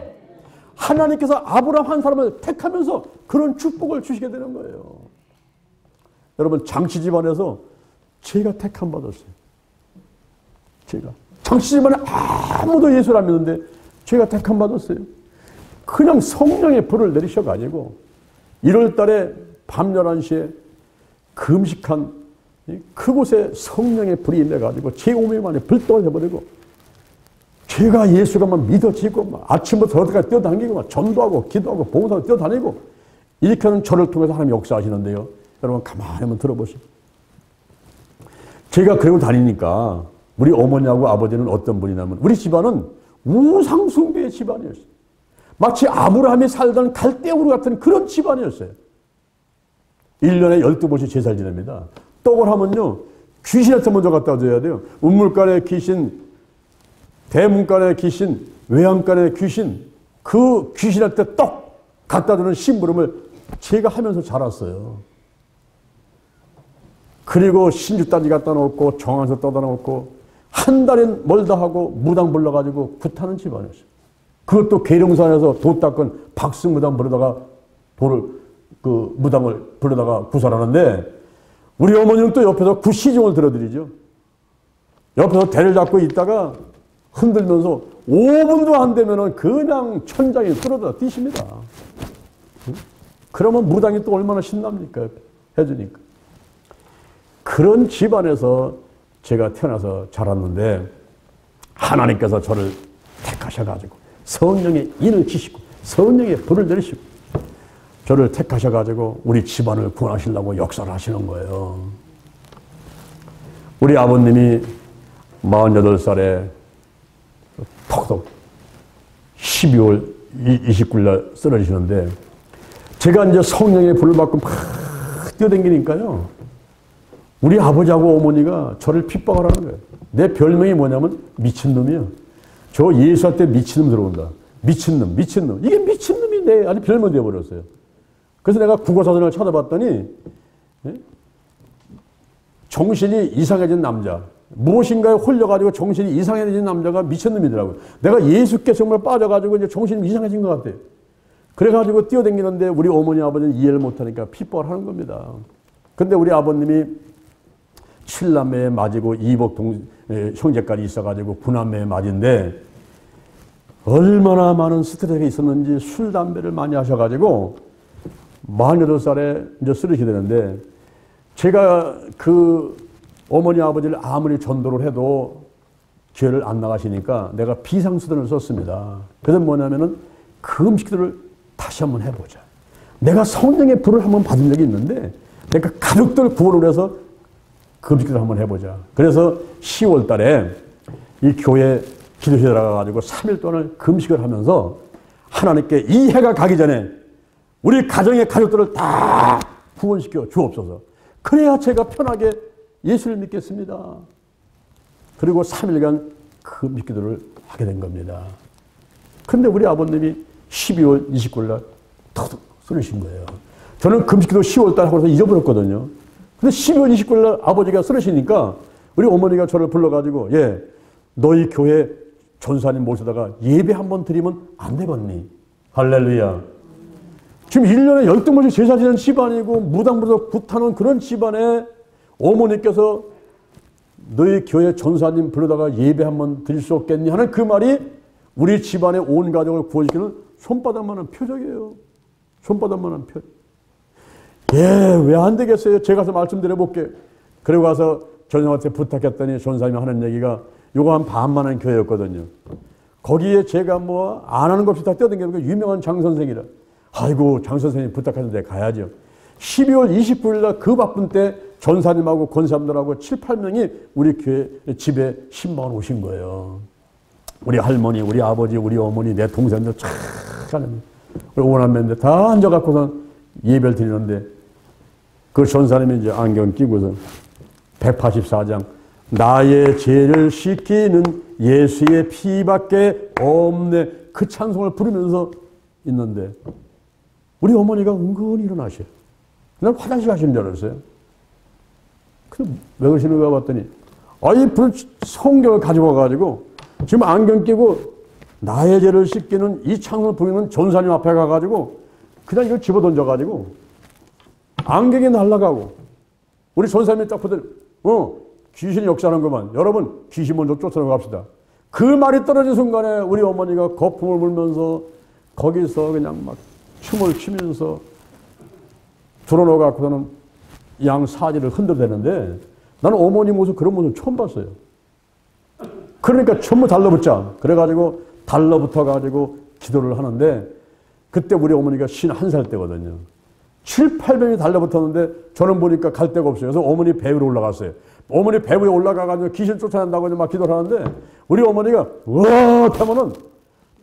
하나님께서 아브라함 한 사람을 택하면서 그런 축복을 주시게 되는 거예요. 여러분 장씨 집안에서 제가 택함 받았어요. 제가 장씨 집안에 아무도 예수를 안 믿는데 제가 택함 받았어요. 그냥 성령의 불을 내리셔가지고 1월 달에 밤 11시에 금식한 그곳에 성령의 불이 임해가지고 제 오면 안에 불덩을 해버리고 제가 예수가 막 믿어지고 막 아침부터 저녁까지 뛰어다니고 막 전도하고 기도하고 봉사하고 뛰어다니고 이렇게 하는 저를 통해서 하나님이 역사하시는데요. 여러분 가만히 한번 들어보세요. 제가 그러고 다니니까 우리 어머니하고 아버지는 어떤 분이냐면 우리 집안은 우상숭배의 집안이었어요. 마치 아브라함이 살던 갈대우르 같은 그런 집안이었어요. 1년에 12번씩 제사를 지냅니다. 떡을 하면요. 귀신한테 먼저 갖다 줘야 돼요. 운물간의 귀신, 대문간의 귀신, 외양간의 귀신, 그 귀신한테 떡 갖다 주는 심부름을 제가 하면서 자랐어요. 그리고 신주단지 갖다 놓고 정한서 떠다 놓고 한 달은 멀다 하고 무당 불러가지고 굿하는 집안이었어요. 그것도 계룡산에서 도 닦은 박승무당 부르다가 무당을 부르다가 구설하는데 우리 어머니는 또 옆에서 구시중을 들어드리죠. 옆에서 대를 잡고 있다가 흔들면서 5분도 안 되면은 그냥 천장이 뚫어다 뛰십니다. 그러면 무당이 또 얼마나 신납니까? 해주니까. 그런 집안에서 제가 태어나서 자랐는데 하나님께서 저를 택하셔가지고 성령의 인을 지시고 성령의 불을 내리시고 저를 택하셔가지고 우리 집안을 구원하시려고 역사를 하시는 거예요. 우리 아버님이 48살에 턱턱 12월 29일 날 쓰러지시는데 제가 이제 성령의 불을 받고 막 뛰어다니니까요. 우리 아버지하고 어머니가 저를 핍박을 하는 거예요. 내 별명이 뭐냐면 미친놈이야. 저 예수할 때 미친놈 들어온다. 미친놈, 미친놈. 이게 미친놈이 내 아니 별명이 되어버렸어요. 그래서 내가 국어사전을 찾아봤더니 정신이 이상해진 남자. 무엇인가에 홀려가지고 정신이 이상해진 남자가 미친놈이더라고요. 내가 예수께 정말 빠져가지고 이제 정신이 이상해진 것 같아요. 그래가지고 뛰어다니는데 우리 어머니 아버지는 이해를 못하니까 핍박을 하는 겁니다. 근데 우리 아버님이 7남매에 맞이고 이복 형제까지 있어가지고 9남매에 맞인데 얼마나 많은 스트레스가 있었는지 술, 담배를 많이 하셔가지고 48살에 이제 쓰러지게 되는데 제가 그 어머니 아버지를 아무리 전도를 해도 교회를 안 나가시니까 내가 비상수단을 썼습니다. 그래서 뭐냐면은 그 음식들을 다시 한번 해보자. 내가 성령의 불을 한번 받은 적이 있는데 내가 가족들 구원을 해서 그 음식들을 한번 해보자. 그래서 10월 달에 이 교회 기도실에 들어가가지고 3일 동안을 금식을 하면서 하나님께 이 해가 가기 전에 우리 가정의 가족들을 다 구원시켜 주옵소서. 그래야 제가 편하게 예수를 믿겠습니다. 그리고 3일간 금식기도를 하게 된 겁니다. 근데 우리 아버님이 12월 29일 날 턱 쓰러지신 거예요. 저는 금식기도 10월 달 하고 나서 잊어버렸거든요. 근데 12월 29일 날 아버지가 쓰러지니까 우리 어머니가 저를 불러가지고 너희 교회 전사님 모시다가 예배 한번 드리면 안 되겠니? 할렐루야. 지금 1년에 12번씩 제사 지낸 집안이고 무당부터 굿하는 그런 집안에 어머니께서 너희 교회 전사님 불러다가 예배 한번 드릴 수 없겠니? 하는 그 말이 우리 집안의 온 가족을 구원시키는 손바닥만한 표적이에요. 손바닥만한 표적. 왜 안 되겠어요? 제가 가서 말씀드려볼게. 그리고 가서 전사님한테 부탁했더니 전사님이 하는 얘기가 요거 한 반만한 교회였거든요. 거기에 제가 뭐 안 하는 것 없이 다 뛰어다니는 유명한 장 선생이라. 아이고 장 선생님 부탁하는데 가야죠. 12월 29일 날 그 바쁜 때 전사님하고 권사님들하고 7, 8명이 우리 교회 집에 신방을 오신 거예요. 우리 할머니, 우리 아버지, 우리 어머니, 내 동생들 참 우리 오남매인데 다 앉아갖고서 예배를 드리는데 그 전사님이 이제 안경 끼고서 184장 나의 죄를 씻기는 예수의 피밖에 없네 그 찬송을 부르면서 있는데 우리 어머니가 은근히 일어나셔요. 난 화장실 가시는 줄 알았어요. 그럼 왜 그러시는가 봤더니 성경을 가지고 와가지고 지금 안경 끼고 나의 죄를 씻기는 이 찬송을 부르는 전사님 앞에 가가지고 그냥 이걸 집어던져가지고 안경이 날아가고 우리 전사님이 딱 보더니 귀신이 역사하는 것만 여러분 귀신 먼저 쫓아내고 갑시다. 그 말이 떨어진 순간에 우리 어머니가 거품을 불면서 거기서 그냥 막 춤을 추면서 들어놓아갖고서는 양 사지를 흔들대는데 나는 어머니 모습 그런 모습 처음 봤어요. 그러니까 전부 달라붙자. 그래가지고 달라붙어가지고 기도를 하는데 그때 우리 어머니가 51살 때거든요. 7, 8명이 달라붙었는데 저는 보니까 갈 데가 없어요. 그래서 어머니 배 위로 올라갔어요. 어머니 배 위에 올라가가지고 귀신 쫓아낸다고 막 기도를 하는데 우리 어머니가 우와 하면은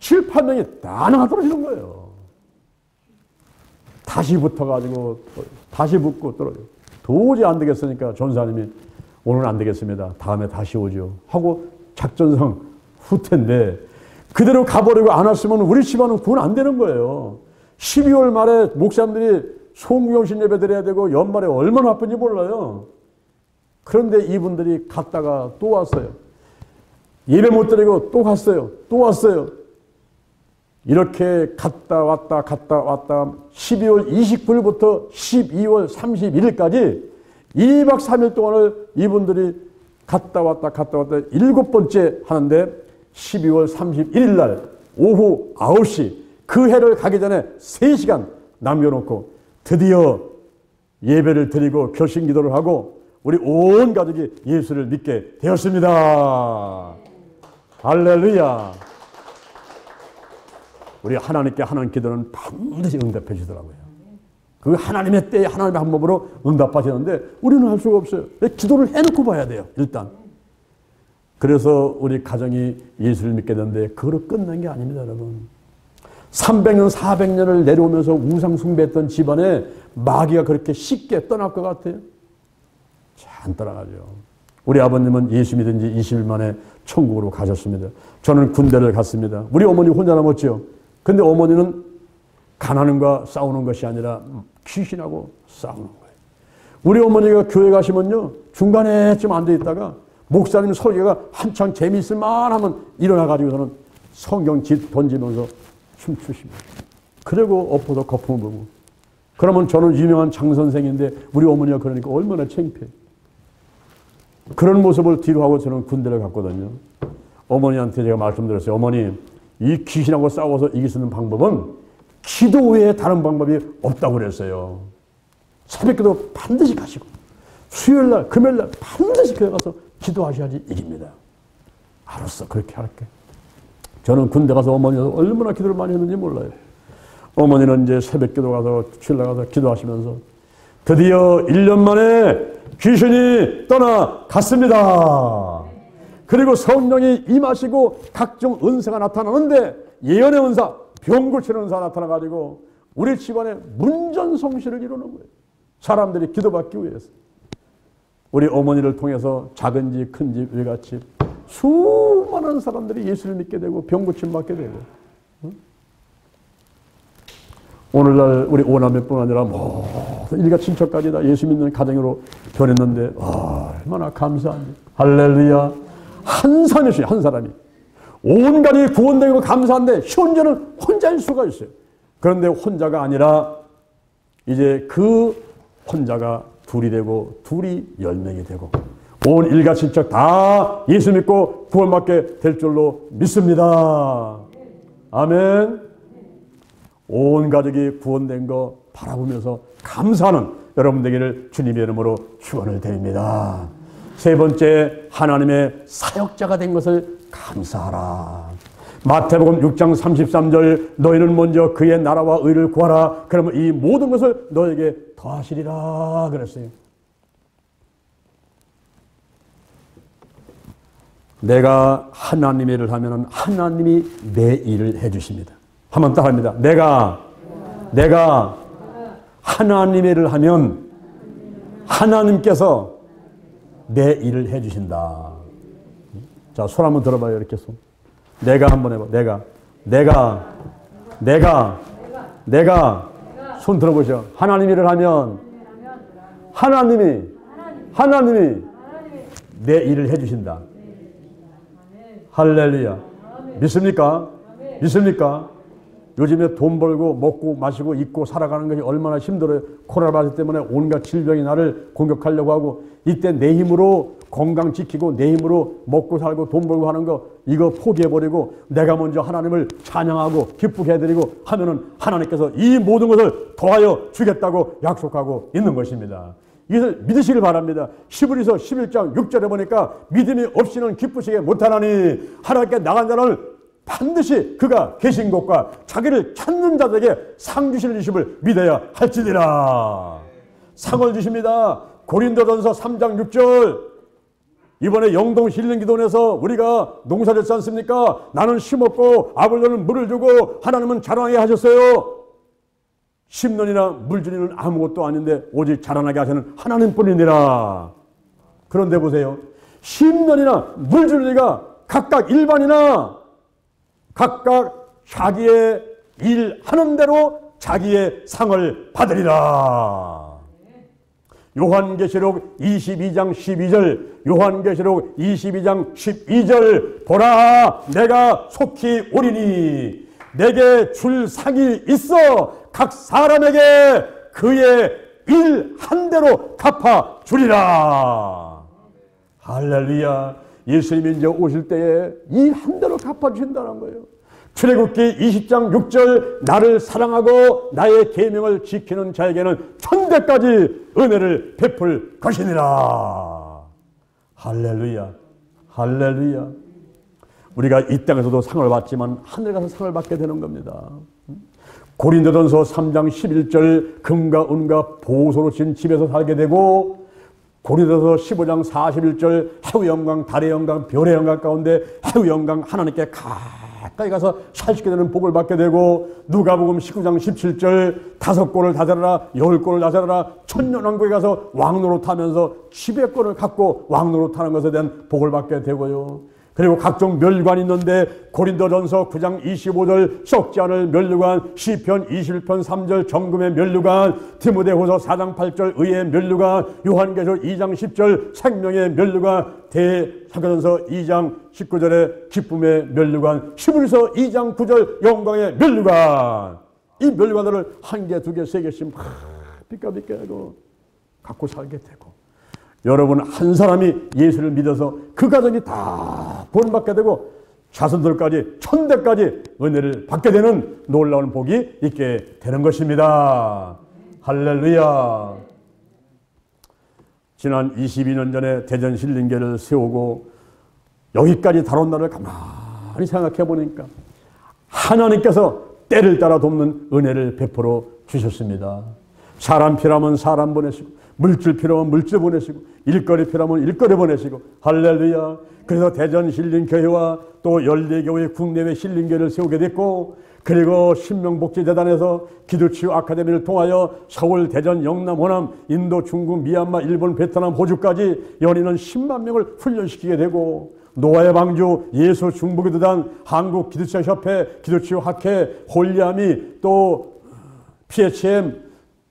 7, 8명이 다 나가 떨어지는 거예요. 다시 붙어가지고 다시 붙고 떨어져. 도저히 안 되겠으니까 전사님이 오늘은 안 되겠습니다. 다음에 다시 오죠. 하고 작전상 후퇴인데 그대로 가버리고 안 왔으면 우리 집안은 구원 안 되는 거예요. 12월 말에 목사님들이 송구영신 예배 드려야 되고 연말에 얼마나 바쁜지 몰라요. 그런데 이분들이 갔다가 또 왔어요. 예배 못 드리고 또 갔어요. 또 왔어요. 이렇게 갔다 왔다 12월 29일부터 12월 31일까지 2박 3일 동안을 이분들이 갔다 왔다 7번째 하는데 12월 31일 날 오후 9시 그 해를 가기 전에 3시간 남겨놓고 드디어 예배를 드리고 결심 기도를 하고 우리 온 가족이 예수를 믿게 되었습니다. 할렐루야. 우리 하나님께 하는 기도는 반드시 응답해 주더라고요. 그 하나님의 때에 하나님의 한 몸으로 응답하시는데 우리는 할 수가 없어요. 기도를 해놓고 봐야 돼요. 일단. 그래서 우리 가정이 예수를 믿게 되는데 그거로 끝난 게 아닙니다. 여러분. 300년 400년을 내려오면서 우상 숭배했던 집안에 마귀가 그렇게 쉽게 떠날 것 같아요? 잘 떠나가죠. 우리 아버님은 예수 믿은 지 20일 만에 천국으로 가셨습니다. 저는 군대를 갔습니다. 우리 어머니 혼자 남았죠. 근데 어머니는 가난과 싸우는 것이 아니라 귀신하고 싸우는 거예요. 우리 어머니가 교회 가시면요. 중간에 좀 앉아 있다가 목사님 설교가 한창 재미있을 만하면 일어나가지고서는 성경 던지면서 춤추십니다. 그리고 엎어서 거품을 보고. 그러면 저는 유명한 장선생인데 우리 어머니가 그러니까 얼마나 창피해요. 그런 모습을 뒤로 하고 저는 군대를 갔거든요. 어머니한테 제가 말씀드렸어요. 어머니, 이 귀신하고 싸워서 이길 수 있는 방법은 기도 외에 다른 방법이 없다고 그랬어요. 새벽기도 반드시 가시고 수요일날, 금요일날 반드시 교회 가서 기도하셔야지 이깁니다. 알았어, 그렇게 할게. 저는 군대 가서 어머니가 얼마나 기도를 많이 했는지 몰라요. 어머니는 이제 새벽기도 가서 주일 나가서 기도하시면서 드디어 1년 만에 귀신이 떠나갔습니다. 그리고 성령이 임하시고 각종 은사가 나타나는데 예언의 은사, 병 고치는 은사가 나타나가지고 우리 집안에 문전성시를 이루는 거예요. 사람들이 기도받기 위해서. 우리 어머니를 통해서 작은 집, 큰 집, 외갓집 수많은 사람들이 예수를 믿게 되고 병 고침 받게 되고. 오늘날 우리 오남매뿐 아니라 모든 일가 친척까지 다 예수 믿는 가정으로 변했는데 얼마나 감사한지. 할렐루야. 한 사람이 한 사람이 온 가족이 구원되고 감사한데 현재는 혼자일 수가 있어요. 그런데 혼자가 아니라 이제 그 혼자가 둘이 되고 둘이 10명이 되고 온 일가 친척 다 예수 믿고 구원받게 될 줄로 믿습니다. 아멘. 온 가족이 구원된 거 바라보면서 감사하는 여러분 되기를 주님의 이름으로 축원을 드립니다. 세 번째, 하나님의 사역자가 된 것을 감사하라. 마태복음 6장 33절 너희는 먼저 그의 나라와 의를 구하라. 그러면 이 모든 것을 너에게 더하시리라 그랬어요. 내가 하나님의 일을 하면 하나님이 내 일을 해주십니다. 한번 딱 합니다. 내가 하나님의 일을 하면 하나님께서 내 일을 해주신다. 자, 손 한번 들어봐요. 이렇게 손. 내가 한번 해봐. 내가 손 들어보셔. 하나님 일을 하면 하나님이 내 일을 해주신다. 할렐루야. 믿습니까? 믿습니까? 요즘에 돈 벌고 먹고 마시고 입고 살아가는 것이 얼마나 힘들어요. 코로나 바이러스 때문에 온갖 질병이 나를 공격하려고 하고 이때 내 힘으로 건강 지키고 내 힘으로 먹고 살고 돈 벌고 하는 거 이거 포기해버리고 내가 먼저 하나님을 찬양하고 기쁘게 해드리고 하면은 하나님께서 이 모든 것을 더하여 주겠다고 약속하고 있는 것입니다. 이것을 믿으시길 바랍니다. 히브리서 11장 6절에 보니까 믿음이 없이는 기쁘시게 못하나니 하나님께 나간 자는 반드시 그가 계신 곳과 자기를 찾는 자들에게 상 주실 이심을 믿어야 할지니라. 상을 주십니다. 고린도전서 3장 6절 이번에 영동 힐링기도원에서 우리가 농사졌지 않습니까? 나는 심었고 아볼로는 물을 주고 하나님은 자라나게 하셨어요. 심는이나 물 주니는 아무것도 아닌데 오직 자라나게 하시는 하나님뿐이니라. 그런데 보세요. 심는이나 물 주니가 각각 일반이나 각각 자기의 일하는 대로 자기의 상을 받으리라. 요한계시록 22장 12절 요한계시록 22장 12절 보라 내가 속히 오리니 내게 줄 상이 있어 각 사람에게 그의 일 한 대로 갚아 주리라. 할렐루야. 예수님이 이제 오실 때에 일 한 대로 갚아 주신다는 거예요. 출애굽기 20장 6절 나를 사랑하고 나의 계명을 지키는 자에게는 천대까지 은혜를 베풀 것이니라. 할렐루야. 할렐루야. 우리가 이 땅에서도 상을 받지만 하늘에 가서 상을 받게 되는 겁니다. 고린도전서 3장 11절 금과 은과 보소로 진 집에서 살게 되고, 고린도서 15장 41절 해의 영광, 달의 영광, 별의 영광 가운데 해의 영광 하나님께 가까이 가서 살 수 있게 되는 복을 받게 되고, 누가복음 19장 17절 5골을 다스려라 10골을 다스려라 천년왕국에 가서 왕노로 타면서 지배권을 갖고 왕노로 타는 것에 대한 복을 받게 되고요. 그리고 각종 멸관이 있는데 고린도전서 9장 25절 썩지 않을 멸류관, 시편 21편 3절 정금의 멸류관, 디모데후서 4장 8절 의의 멸류관, 요한계시록 2장 10절 생명의 멸류관, 대사도전서 2장 19절에 기쁨의 멸류관, 히브리서 2장 9절 영광의 멸류관. 이 멸류관들을 한 개, 두 개, 세 개씩 막 삐까삐까 하고 갖고 살게 되고, 여러분 한 사람이 예수를 믿어서 그 가정이 다 본받게 되고 자손들까지 천대까지 은혜를 받게 되는 놀라운 복이 있게 되는 것입니다. 할렐루야. 지난 22년 전에 대전 신림교를 세우고 여기까지 다룬 날을 가만히 생각해 보니까 하나님께서 때를 따라 돕는 은혜를 베풀어 주셨습니다. 사람 필요하면 사람 보내시고, 물질 필요하면 물질 보내시고, 일거리 필요하면 일거리 보내시고, 할렐루야. 그래서 대전 힐링교회와 또 연례교회 국내외 힐링교회를 세우게 됐고, 그리고 신명복지재단에서 기도치유 아카데미를 통하여 서울, 대전, 영남, 호남, 인도, 중국, 미얀마, 일본, 베트남, 호주까지 연인은 10만 명을 훈련시키게 되고, 노아의 방주, 예수 중보기도단, 한국기도처협회, 기도치유학회, 홀리아미, 또 PHM,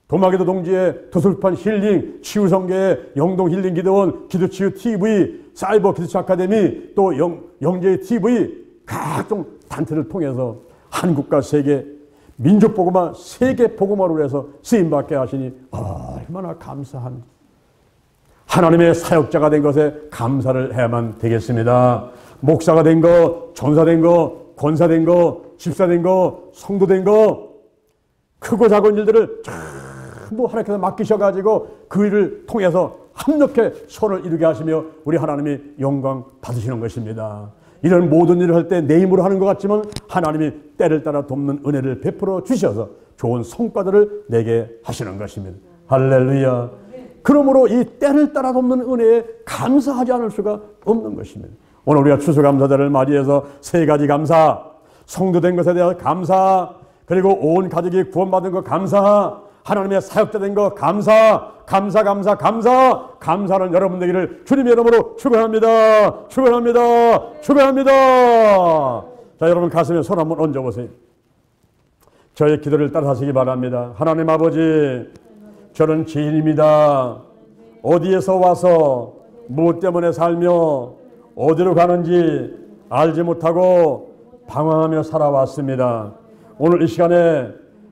도마기도 동지회, 도서출판 힐링, 치유성교회, 영동힐링기도원, 기도치유TV, 사이버 기도치유 아카데미, 또 영재의 TV, 각종 단체를 통해서 한국과 세계, 민족복음화, 세계복음화를 위해서 쓰임받게 하시니 얼마나 감사한, 하나님의 사역자가 된 것에 감사를 해야만 되겠습니다. 목사가 된 거, 전사 된 거, 권사 된 거, 집사 된 거, 성도 된 거, 크고 작은 일들을 전부 하나님께서 맡기셔가지고 그 일을 통해서 합력해 손을 이루게 하시며 우리 하나님이 영광 받으시는 것입니다. 이런 모든 일을 할 때 내 힘으로 하는 것 같지만 하나님이 때를 따라 돕는 은혜를 베풀어 주셔서 좋은 성과들을 내게 하시는 것입니다. 할렐루야. 그러므로 이 때를 따라 돕는 은혜에 감사하지 않을 수가 없는 것입니다. 오늘 우리가 추수감사절을 맞이해서 세 가지 감사, 성도된 것에 대한 감사, 그리고 온 가족이 구원받은 것 감사, 하나님의 사역자 된 것 감사, 감사는 여러분 되기를 주님의 이름으로 축원합니다. 축원합니다. 축원합니다. 자, 여러분 가슴에 손 한번 얹어보세요. 저의 기도를 따라하시기 바랍니다. 하나님 아버지, 저는 죄인입니다. 어디에서 와서 무엇 때문에 살며 어디로 가는지 알지 못하고 방황하며 살아왔습니다. 오늘 이 시간에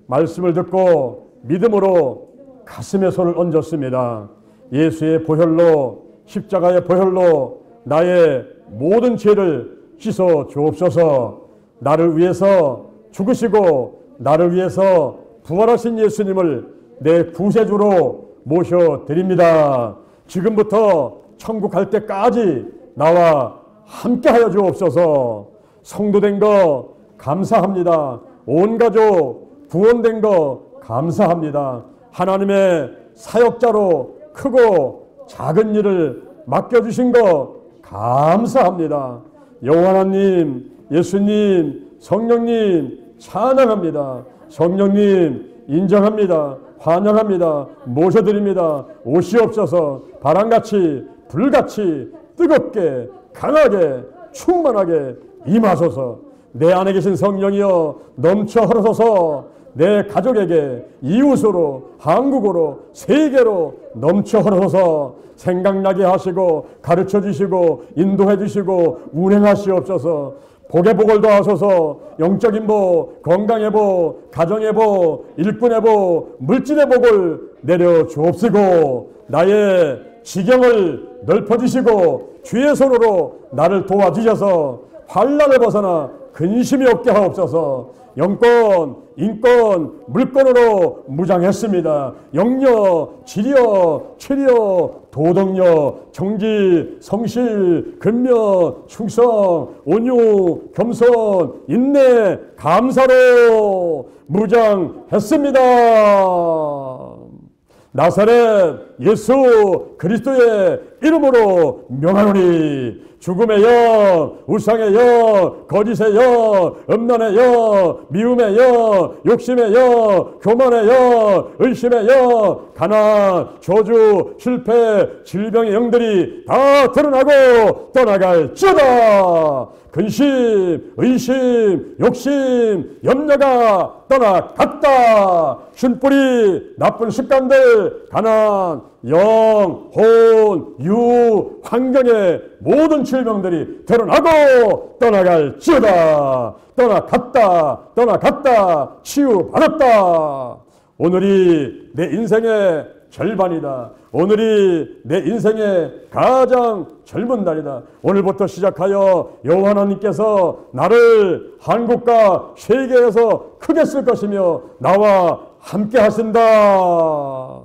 말씀을 듣고 믿음으로 가슴에 손을 얹었습니다. 예수의 보혈로, 십자가의 보혈로 나의 모든 죄를 씻어 주옵소서. 나를 위해서 죽으시고 나를 위해서 부활하신 예수님을 내 구세주로 모셔드립니다. 지금부터 천국 갈 때까지 나와 함께하여 주옵소서. 성도된 거 감사합니다. 온 가족 구원된 거 감사합니다. 하나님의 사역자로 크고 작은 일을 맡겨주신 거 감사합니다. 여호와 하나님, 예수님, 성령님 찬양합니다. 성령님 인정합니다. 환영합니다. 모셔드립니다. 오시옵소서. 바람같이 불같이 뜨겁게 강하게 충만하게 임하소서. 내 안에 계신 성령이여 넘쳐 흐르소서. 내 가족에게 이웃으로 한국으로 세계로 넘쳐 흐르소서. 생각나게 하시고 가르쳐 주시고 인도해 주시고 운행하시옵소서. 복의 복을 더하소서. 영적인 복, 건강의 복, 가정의 복, 일꾼의 복, 물질의 복을 내려 주옵시고 나의 지경을 넓혀주시고 주의 손으로 나를 도와주셔서 환난을 벗어나 근심이 없게 하옵소서. 영권, 인권, 물권으로 무장했습니다. 영력, 지력, 체력, 도덕력, 정지, 성실, 근면, 충성, 온유, 겸손, 인내, 감사로 무장했습니다. 나사렛 예수 그리스도의 이름으로 명하노니 죽음의 영, 우상의 영, 거짓의 영, 음란의 영, 미움의 영, 욕심의 영, 교만의 영, 의심의 영, 가난, 저주, 실패, 질병의 영들이 다 드러나고 떠나갈지어다. 근심, 의심, 욕심, 염려가 떠나갔다. 슌뿌리, 나쁜 습관들, 가난, 영, 혼, 유, 환경의 모든 질병들이 드러나고 떠나갈지어다. 떠나갔다. 치유받았다. 오늘이 내 인생의 절반이다. 오늘이 내 인생의 가장 젊은 날이다. 오늘부터 시작하여 여호와 하나님께서 나를 한국과 세계에서 크게 쓸 것이며 나와 함께 하신다.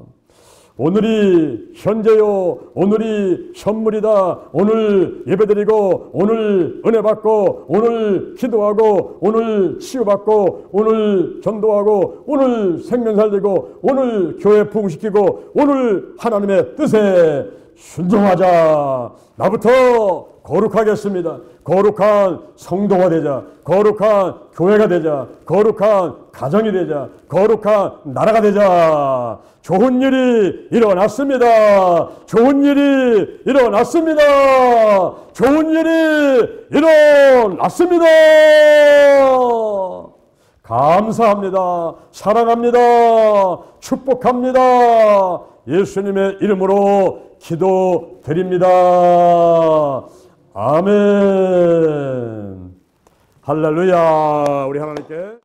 오늘이 현재요. 오늘이 선물이다. 오늘 예배드리고 오늘 은혜 받고 오늘 기도하고 오늘 치유받고 오늘 전도하고 오늘 생명 살리고 오늘 교회 부흥시키고 오늘 하나님의 뜻에 순종하자. 나부터 거룩하겠습니다. 거룩한 성도가 되자. 거룩한 교회가 되자. 거룩한 가정이 되자. 거룩한 나라가 되자. 좋은 일이 일어났습니다. 좋은 일이 일어났습니다. 좋은 일이 일어났습니다. 감사합니다. 사랑합니다. 축복합니다. 예수님의 이름으로 기도드립니다. 아멘. 할렐루야. 우리 하나님께